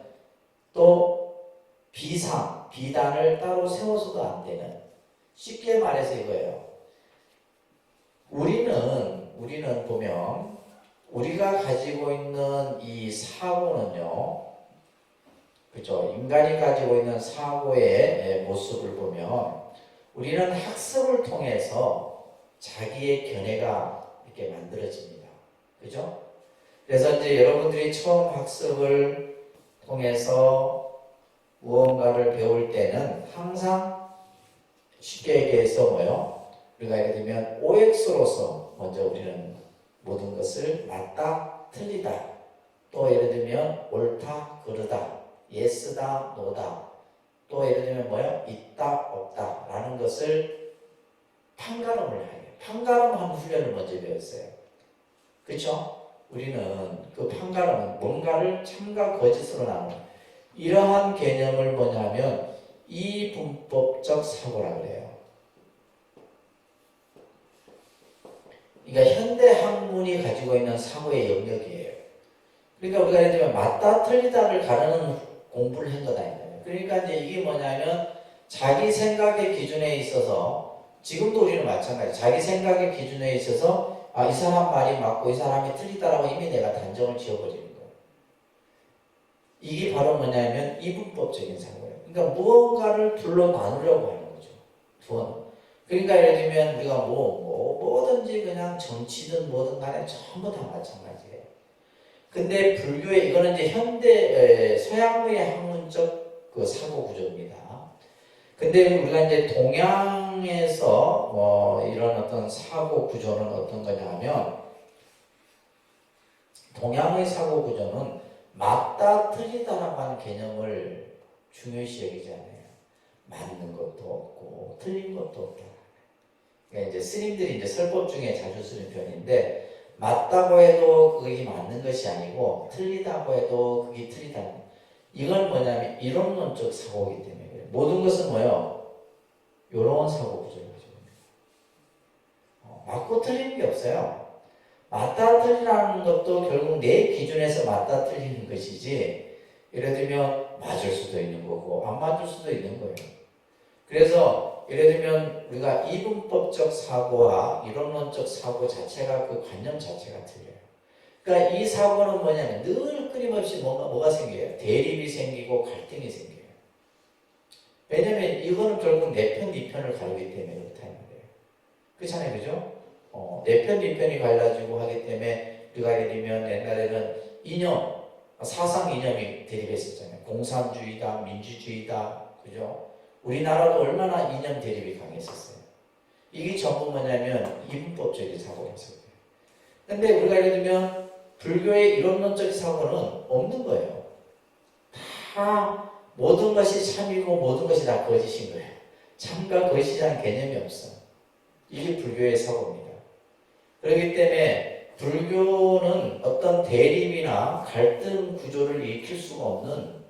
또 비단을 따로 세워서도 안 되는 쉽게 말해서 이거예요. 우리는 보면 우리가 가지고 있는 이 사고는요, 그죠? 인간이 가지고 있는 사고의 모습을 보면 우리는 학습을 통해서 자기의 견해가 이렇게 만들어집니다. 그죠? 그래서 이제 여러분들이 처음 학습을 통해서 무언가를 배울 때는 항상 쉽게 얘기해서 우리가 예를 들면 OX로서 먼저 우리는 모든 것을 맞다, 틀리다, 또 예를 들면 옳다, 그르다, 예스다, 노다, 또 예를 들면 있다, 없다 라는 것을 판가름을 해요. 판가름하는 훈련을 먼저 배웠어요. 그렇죠? 우리는 그 판가름은 뭔가를 참과 거짓으로 나누는 이러한 개념을 뭐냐면 이분법적 사고라 그래요. 그러니까 현대 학문이 가지고 있는 사고의 영역이에요. 그러니까 우리가 예를 들면 맞다 틀리다를 가르는 공부를 한 거다. 그러니까 이제 이게 뭐냐면 자기 생각의 기준에 있어서 지금도 우리는 마찬가지. 자기 생각의 기준에 있어서 이 사람 말이 맞고 이 사람이 틀리다라고 이미 내가 단정을 지어버리는 거예요. 이게 바로 뭐냐면 이분법적인 사고예요. 그러니까 무언가를 둘로 나누려고 하는 거죠. 그러니까 예를 들면 우리가 뭐든지 그냥 정치든 뭐든 간에 전부 다 마찬가지예요. 근데 불교의 이거는 이제 현대 서양의 학문적 그 사고 구조입니다. 근데 우리가 이제 동양에서 이런 어떤 사고 구조는 어떤 거냐면 동양의 사고 구조는 맞다 틀리다라고 하는 개념을 중요시 여기지 않아요. 맞는 것도 없고 틀린 것도 없다. 그러니까 이제 스님들이 이제 설법 중에 자주 쓰는 표현인데 맞다고 해도 그게 맞는 것이 아니고 틀리다고 해도 그게 틀리다. 이건 뭐냐면 이론론적 사고이기 때문에 그래요. 모든 것은 이런 사고 구조를 가지고 있는 거예요. 맞고 틀리는 게 없어요. 맞다 틀리라는 것도 결국 내 기준에서 맞다 틀리는 것이지 예를 들면 맞을 수도 있는 거고 안 맞을 수도 있는 거예요. 그래서 예를 들면 우리가 이분법적 사고와 이론론적 사고 자체가 그 관념 자체가 틀려요. 그러니까 이 사고는 뭐냐면 늘 끊임없이 뭐가 생겨요? 대립이 생기고 갈등이 생겨요. 왜냐면 이거는 결국 내 편, 네 편을 가르기 때문에 그렇다 이 말이에요. 그렇잖아요, 그죠? 내 편, 네 편이 갈라지고 하기 때문에 우리가 예를 들면 옛날에는 이념, 사상 이념이 대립했었잖아요. 공산주의다, 민주주의다, 그죠? 우리나라도 얼마나 이념 대립이 강했었어요. 이게 전부 뭐냐면 이분법적인 사고였어요. 근데 우리가 예를 들면 불교의 이론론적 사고는 없는 거예요. 다 모든 것이 참이고 모든 것이 다 거짓인 거예요. 참과 거짓이라는 개념이 없어. 이게 불교의 사고입니다. 그렇기 때문에 불교는 어떤 대립이나 갈등 구조를 익힐 수가 없는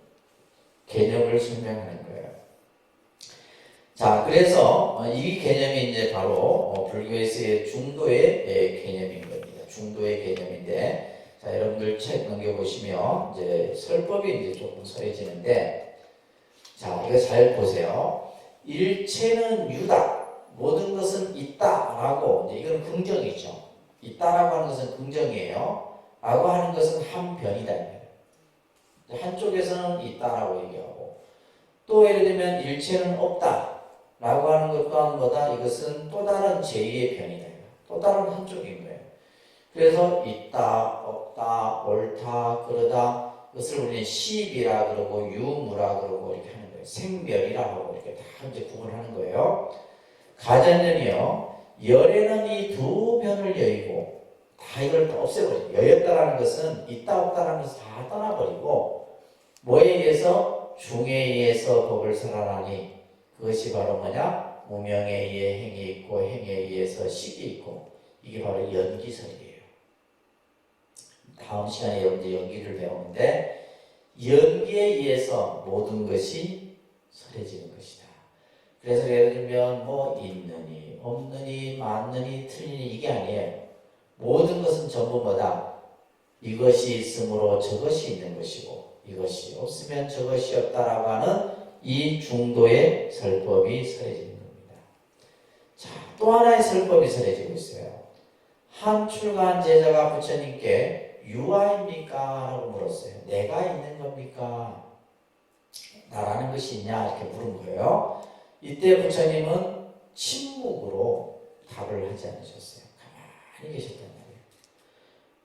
개념을 설명하는 거예요. 자, 그래서 이 개념이 이제 바로 불교에서의 중도의 개념인 겁니다. 중도의 개념인데, 자, 여러분들 책 넘겨보시면 이제 설법이 이제 조금 서해지는데, 자, 이거 잘 보세요. 일체는 유다. 모든 것은 있다라고, 이제 이건 긍정이죠. 있다라고 하는 것은 긍정이에요. 라고 하는 것은 한변이다. 한쪽에서는 있다라고 얘기하고, 또 예를 들면 일체는 없다. 라고 하는 것 또한 뭐다? 이것은 또 다른 제2의 편이다. 또 다른 한쪽인 거예요. 그래서 있다, 없다, 옳다, 그러다 그것을 우리는 시비라 그러고 유무라 그러고 이렇게 하는 거예요. 생멸이라 하고 이렇게 다 이제 구분하는 거예요. 가전은요, 열에는 이 두 변을 여의고 다 이걸 다 없애버려요. 여였다라는 것은 있다 없다라는 것을 다 떠나버리고 뭐에 의해서 중에 의해서 법을 설하나니 그것이 바로 뭐냐? 무명에 의해 행이 있고 행에 의해서 식이 있고 이게 바로 연기설이에요. 다음 시간에 여러분들 연기를 배우는데 연기에 의해서 모든 것이 설해지는 것이다. 그래서 예를 들면 뭐 있느니 없느니 맞느니 틀리니 이게 아니에요. 모든 것은 전부 뭐다? 이것이 있으므로 저것이 있는 것이고 이것이 없으면 저것이 없다라고 하는 이 중도의 설법이 설해지는 겁니다. 자, 또 하나의 설법이 설해지고 있어요. 한 출가한 제자가 부처님께 유아입니까? 라고 물었어요. 내가 있는 겁니까? 나라는 것이 있냐? 이렇게 물은 거예요. 이때 부처님은 침묵으로 답을 하지 않으셨어요. 가만히 계셨단 말이에요.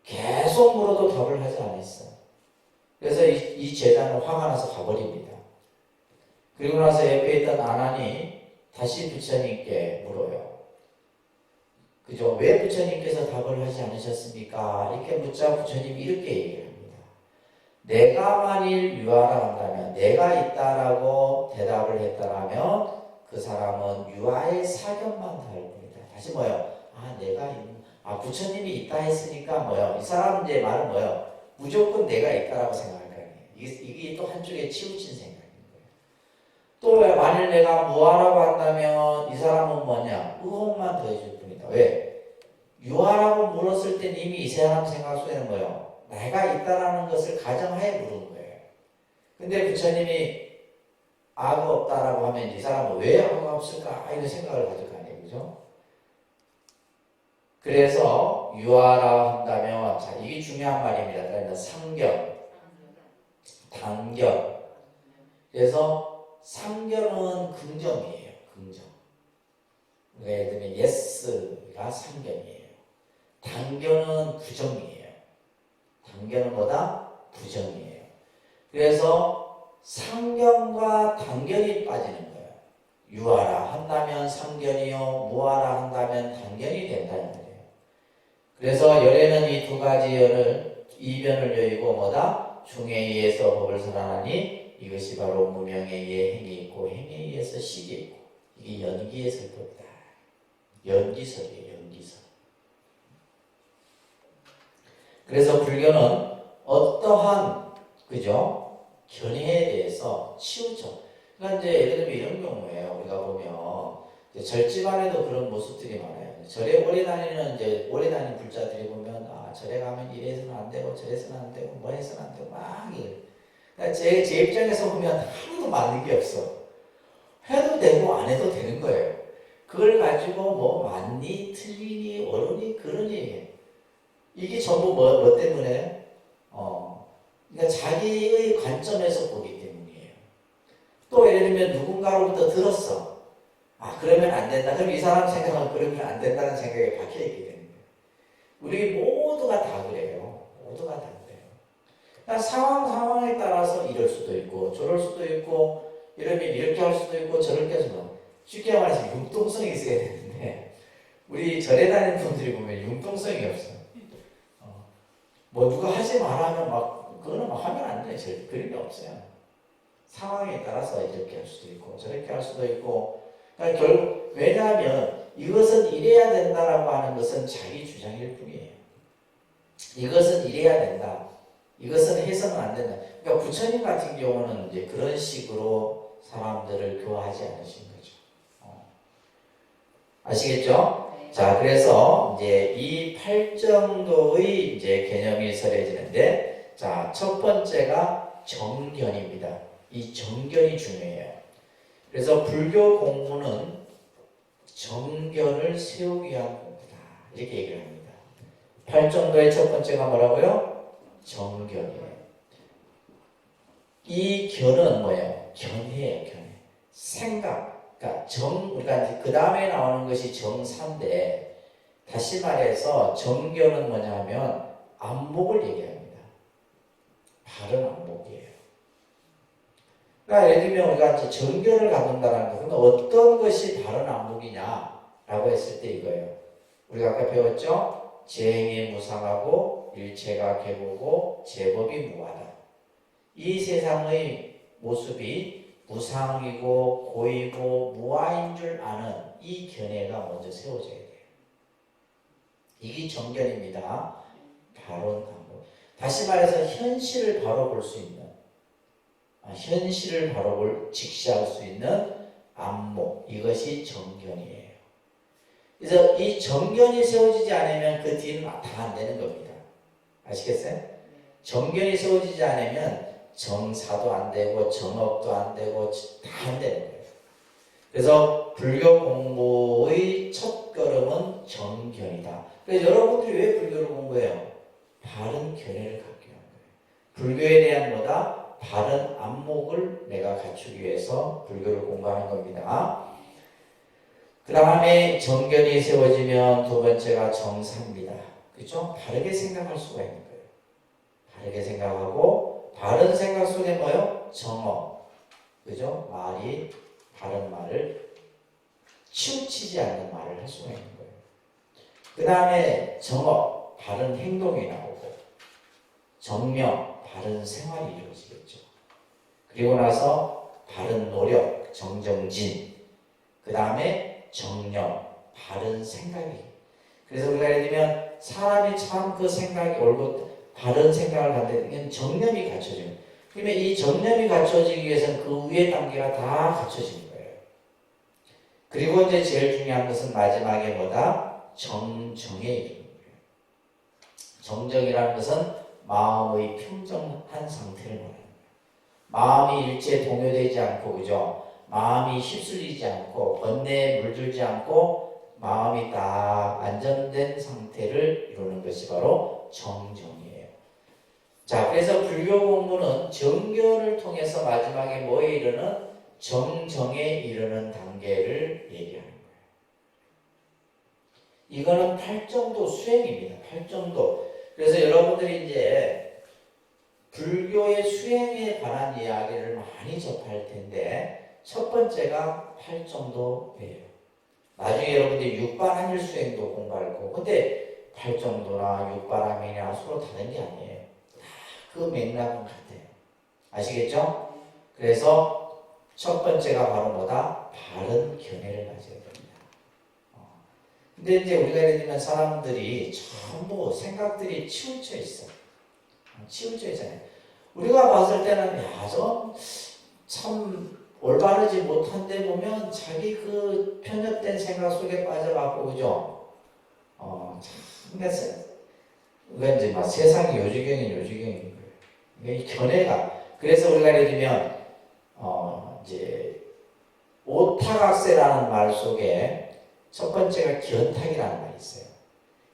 계속 물어도 답을 하지 않았어요. 그래서 이 제자는 화가 나서 가버립니다. 그리고 나서 옆에 있던 아난이 다시 부처님께 물어요. 그죠? 왜 부처님께서 답을 하지 않으셨습니까? 이렇게 묻자 부처님이 이렇게 얘기를 합니다. 내가 만일 유아라 한다면, 내가 있다라고 대답을 했다라면 그 사람은 유아의 사견만 달 뿐이다. 다시 뭐요? 부처님이 있다 했으니까 뭐요? 이 사람 이제 말은 뭐요? 무조건 내가 있다라고 생각할 거예요. 이게 또 한쪽에 치우친 생각인 거예요. 또 만일 내가 무아라고 한다면 이 사람은 뭐냐? 의혹만 더해줄 뿐이다. 왜? 유아라고 물었을 때 이미 이 사람 생각 속에는 뭐요? 내가 있다라는 것을 가정하에 물은 거예요. 근데 부처님이 아가 없다라고 하면 이 사람은 왜 아가 없을까? 이런 생각을 가질 거 아니에요. 그죠? 그래서 유아라 한다면, 자, 이게 중요한 말입니다. 그러면 상견, 단견. 그래서 상견은 긍정이에요. 긍정. 예를 들면 yes가 상견이에요. 단견은 부정이에요. 단견은 뭐다? 부정이에요. 그래서 상견과 단견이 빠지는 거예요. 유아라 한다면 상견이요, 무아라 한다면 단견이 된다는 거예요. 그래서 열에는 이 두 가지 열을 이변을 여의고 뭐다? 중에 의해서 법을 설하나니 이것이 바로 무명에 의해 행이 있고 행에 의해서 식이 있고 이게 연기의 설법이다. 연기설이에요. 연기설. 그래서 불교는 어떠한 그죠? 견해에 대해서 치우쳐. 그러니까 이제 예를 들면 이런 경우에요. 우리가 보면 절집안에도 그런 모습들이 많아요. 절에 오래 다니는 오래 다니는 불자들이 보면 절에 가면 이래서는 안 되고 저래서는 안 되고 뭐 해서는 안 되고 막 이래. 그러니까 제 입장에서 보면 하나도 맞는 게 없어. 해도 되고 안 해도 되는 거예요. 그걸 가지고 뭐 맞니 틀리니 옳으니 그러니 이게 전부 뭐 때문에 그러니까 자기의 관점에서 보기 때문이에요. 또 예를 들면 누군가로부터 들었어. 그러면 안 된다. 그럼 이 사람 생각은 그러면 안 된다는 생각에 박혀있게 되는 거예요. 우리 모두가 다 그래요. 모두가 다 그래요. 그러니까 상황에 따라서 이럴 수도 있고 저럴 수도 있고 이러면 이렇게 할 수도 있고 저렇게 할 수도 있고 쉽게 말해서 융통성이 있어야 되는데 우리 절에 다니는 분들이 보면 융통성이 없어요. 뭐 누가 하지 말라면 그거는 하면 안 돼요. 절대 그런 게 없어요. 상황에 따라서 이렇게 할 수도 있고 저렇게 할 수도 있고 그러니까 결국 왜냐하면 이것은 이래야 된다라고 하는 것은 자기 주장일 뿐이에요. 이것은 이래야 된다. 이것은 해서는 안 된다. 그러니까 부처님 같은 경우는 이제 그런 식으로 사람들을 교화하지 않으신 거죠. 아시겠죠? 네. 자, 그래서 이제 이 8정도의 이제 개념이 설해지는데, 자, 첫 번째가 정견입니다. 이 정견이 중요해요. 그래서 불교 공부는 정견을 세우기 위한 공부다. 이렇게 얘기를 합니다. 8정도의 첫 번째가 뭐라고요? 정견이에요. 이 견은 뭐예요? 견해예요, 견해. 생각. 그러니까 우리가 그 다음에 나오는 것이 정사인데, 다시 말해서 정견은 뭐냐면 안목을 얘기합니다. 바른 안목. 그러니까 예를 들면 우리가 이제 정견을 갖는다는 것은 어떤 것이 바른 안목이냐라고 했을 때 이거예요. 우리가 아까 배웠죠? 재행이 무상하고 일체가 개보고 제법이 무하다. 이 세상의 모습이 무상이고 고이고 무아인 줄 아는 이 견해가 먼저 세워져야 돼요. 이게 정견입니다. 바로 안목. 다시 말해서 현실을 바로 볼 수 있는, 현실을 바로 직시할 수 있는 안목, 이것이 정견이에요. 그래서 이 정견이 세워지지 않으면 그 뒤는 다 안 되는 겁니다. 아시겠어요? 정견이 세워지지 않으면 정사도 안 되고 정업도 안 되고 다 안 되는 거예요. 그래서 불교 공부의 첫 걸음은 정견이다. 그래서 여러분들이 왜 불교를 공부해요? 바른 견해를 갖기 위한 거예요. 불교에 대한 뭐다? 바른 안목을 내가 갖추기 위해서 불교를 공부하는 겁니다. 그 다음에 정견이 세워지면 두 번째가 정사입니다. 그렇죠? 바르게 생각할 수가 있는 거예요. 바르게 생각하고 바른 생각 속에 뭐요? 정어. 그죠? 말이 바른 말을 치우치지 않는 말을 할 수가 있는 거예요. 그 다음에 정어, 바른 행동이 나오고 정명, 바른 생활이 이루어지겠죠. 그리고 나서 바른 노력, 정정진. 그 다음에 정념, 바른 생각이. 그래서 우리가 예를 들면 사람이 참 그 생각이 옳고 바른 생각을 갖는다면 정념이 갖춰져요. 그러면 이 정념이 갖춰지기 위해서는 그 위의 단계가 다 갖춰지는 거예요. 그리고 이제 제일 중요한 것은 마지막에 뭐다? 정정에 이르는 거예요. 정정이라는 것은 마음의 평정한 상태를 말합니다. 마음이 일체 동요되지 않고, 그죠? 마음이 휩쓸리지 않고, 번뇌에 물들지 않고, 마음이 딱 안정된 상태를 이루는 것이 바로 정정이에요. 자, 그래서 불교 공부는 정견을 통해서 마지막에 뭐에 이르는? 정정에 이르는 단계를 얘기하는 거예요. 이거는 팔정도 수행입니다. 팔정도. 그래서 여러분들이 이제 불교의 수행에 관한 이야기를 많이 접할 텐데 첫 번째가 팔정도예요. 나중에 여러분들이 육바람일 수행도 공부할 거고, 근데 팔정도나 육바람이냐 서로 다른 게 아니에요. 다 그 맥락은 같아요. 아시겠죠? 그래서 첫 번째가 바로 뭐다? 바른 견해를 가져야 됩니다. 근데 이제 우리가 예를 들면 사람들이 전부 생각들이 치우쳐 있어. 치우쳐 있잖아요. 우리가 봤을 때는 야, 참 올바르지 못한데 보면 자기 그 편협된 생각 속에 빠져갖고, 그죠? 참 됐어요. 그러니까 이제 막 세상이 요지경인 거예요. 이 견해가. 그래서 우리가 예를 들면 이제 오타각세라는 말 속에 첫 번째가 견탁이라는 말이 있어요.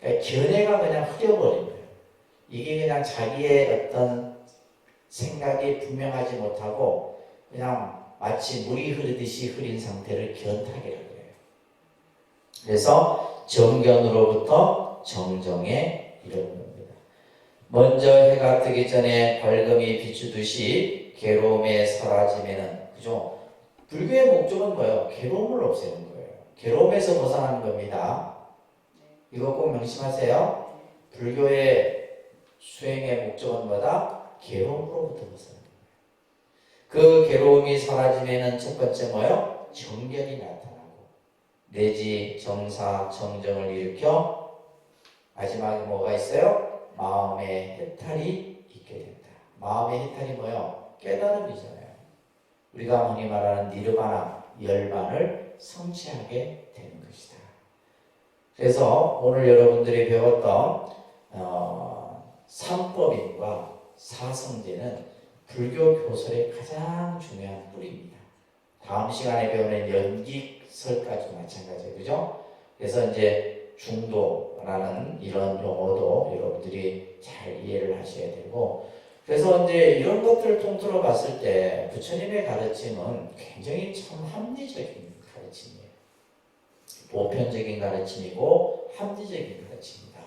그러니까 견해가 그냥 흐려버린 거예요. 이게 그냥 자기의 어떤 생각이 분명하지 못하고 그냥 마치 물이 흐르듯이 흐린 상태를 견탁이라고 해요. 그래서 정견으로부터 정정에 이르는 겁니다. 먼저 해가 뜨기 전에 밝음이 비추듯이 괴로움에 사라지면은, 그죠? 불교의 목적은 뭐예요? 괴로움을 없애는 거예요. 괴로움에서 벗어나는 겁니다. 이거 꼭 명심하세요. 불교의 수행의 목적은 뭐다? 괴로움으로부터 벗어나는 거예요. 그 괴로움이 사라지면은 첫 번째 뭐예요? 정견이 나타나고 내지 정사, 정정을 일으켜 마지막에 뭐가 있어요? 마음의 해탈이 있게 된다. 마음의 해탈이 뭐예요? 깨달음이잖아요. 우리가 흔히 말하는 니르바나, 열반을 성취하게 되는 것이다. 그래서 오늘 여러분들이 배웠던 삼법인과 사성제는 불교 교설의 가장 중요한 뿌리입니다. 다음 시간에 배우는 연기설까지 마찬가지예요. 그죠? 그래서 이제 중도라는 이런 용어도 여러분들이 잘 이해를 하셔야 되고, 그래서 이제 이런 것들을 통틀어 봤을 때 부처님의 가르침은 굉장히 참 합리적인 가르침이에요. 보편적인 가르침이고 합리적인 가르침이다.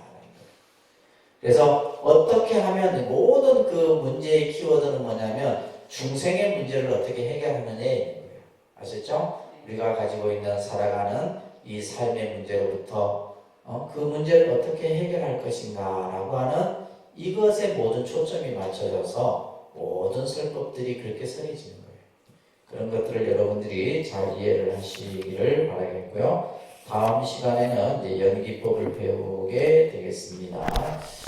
그래서 어떻게 하면 모든 그 문제의 키워드는 뭐냐면 중생의 문제를 어떻게 해결하느냐에 있는 거예요. 아셨죠? 우리가 가지고 있는 살아가는 이 삶의 문제로부터 그 문제를 어떻게 해결할 것인가라고 하는 이것에 모든 초점이 맞춰져서 모든 설법들이 그렇게 설해지는 거예요. 그런 것들을 여러분들이 잘 이해를 하시기를 바라겠고요. 다음 시간에는 이제 연기법을 배우게 되겠습니다.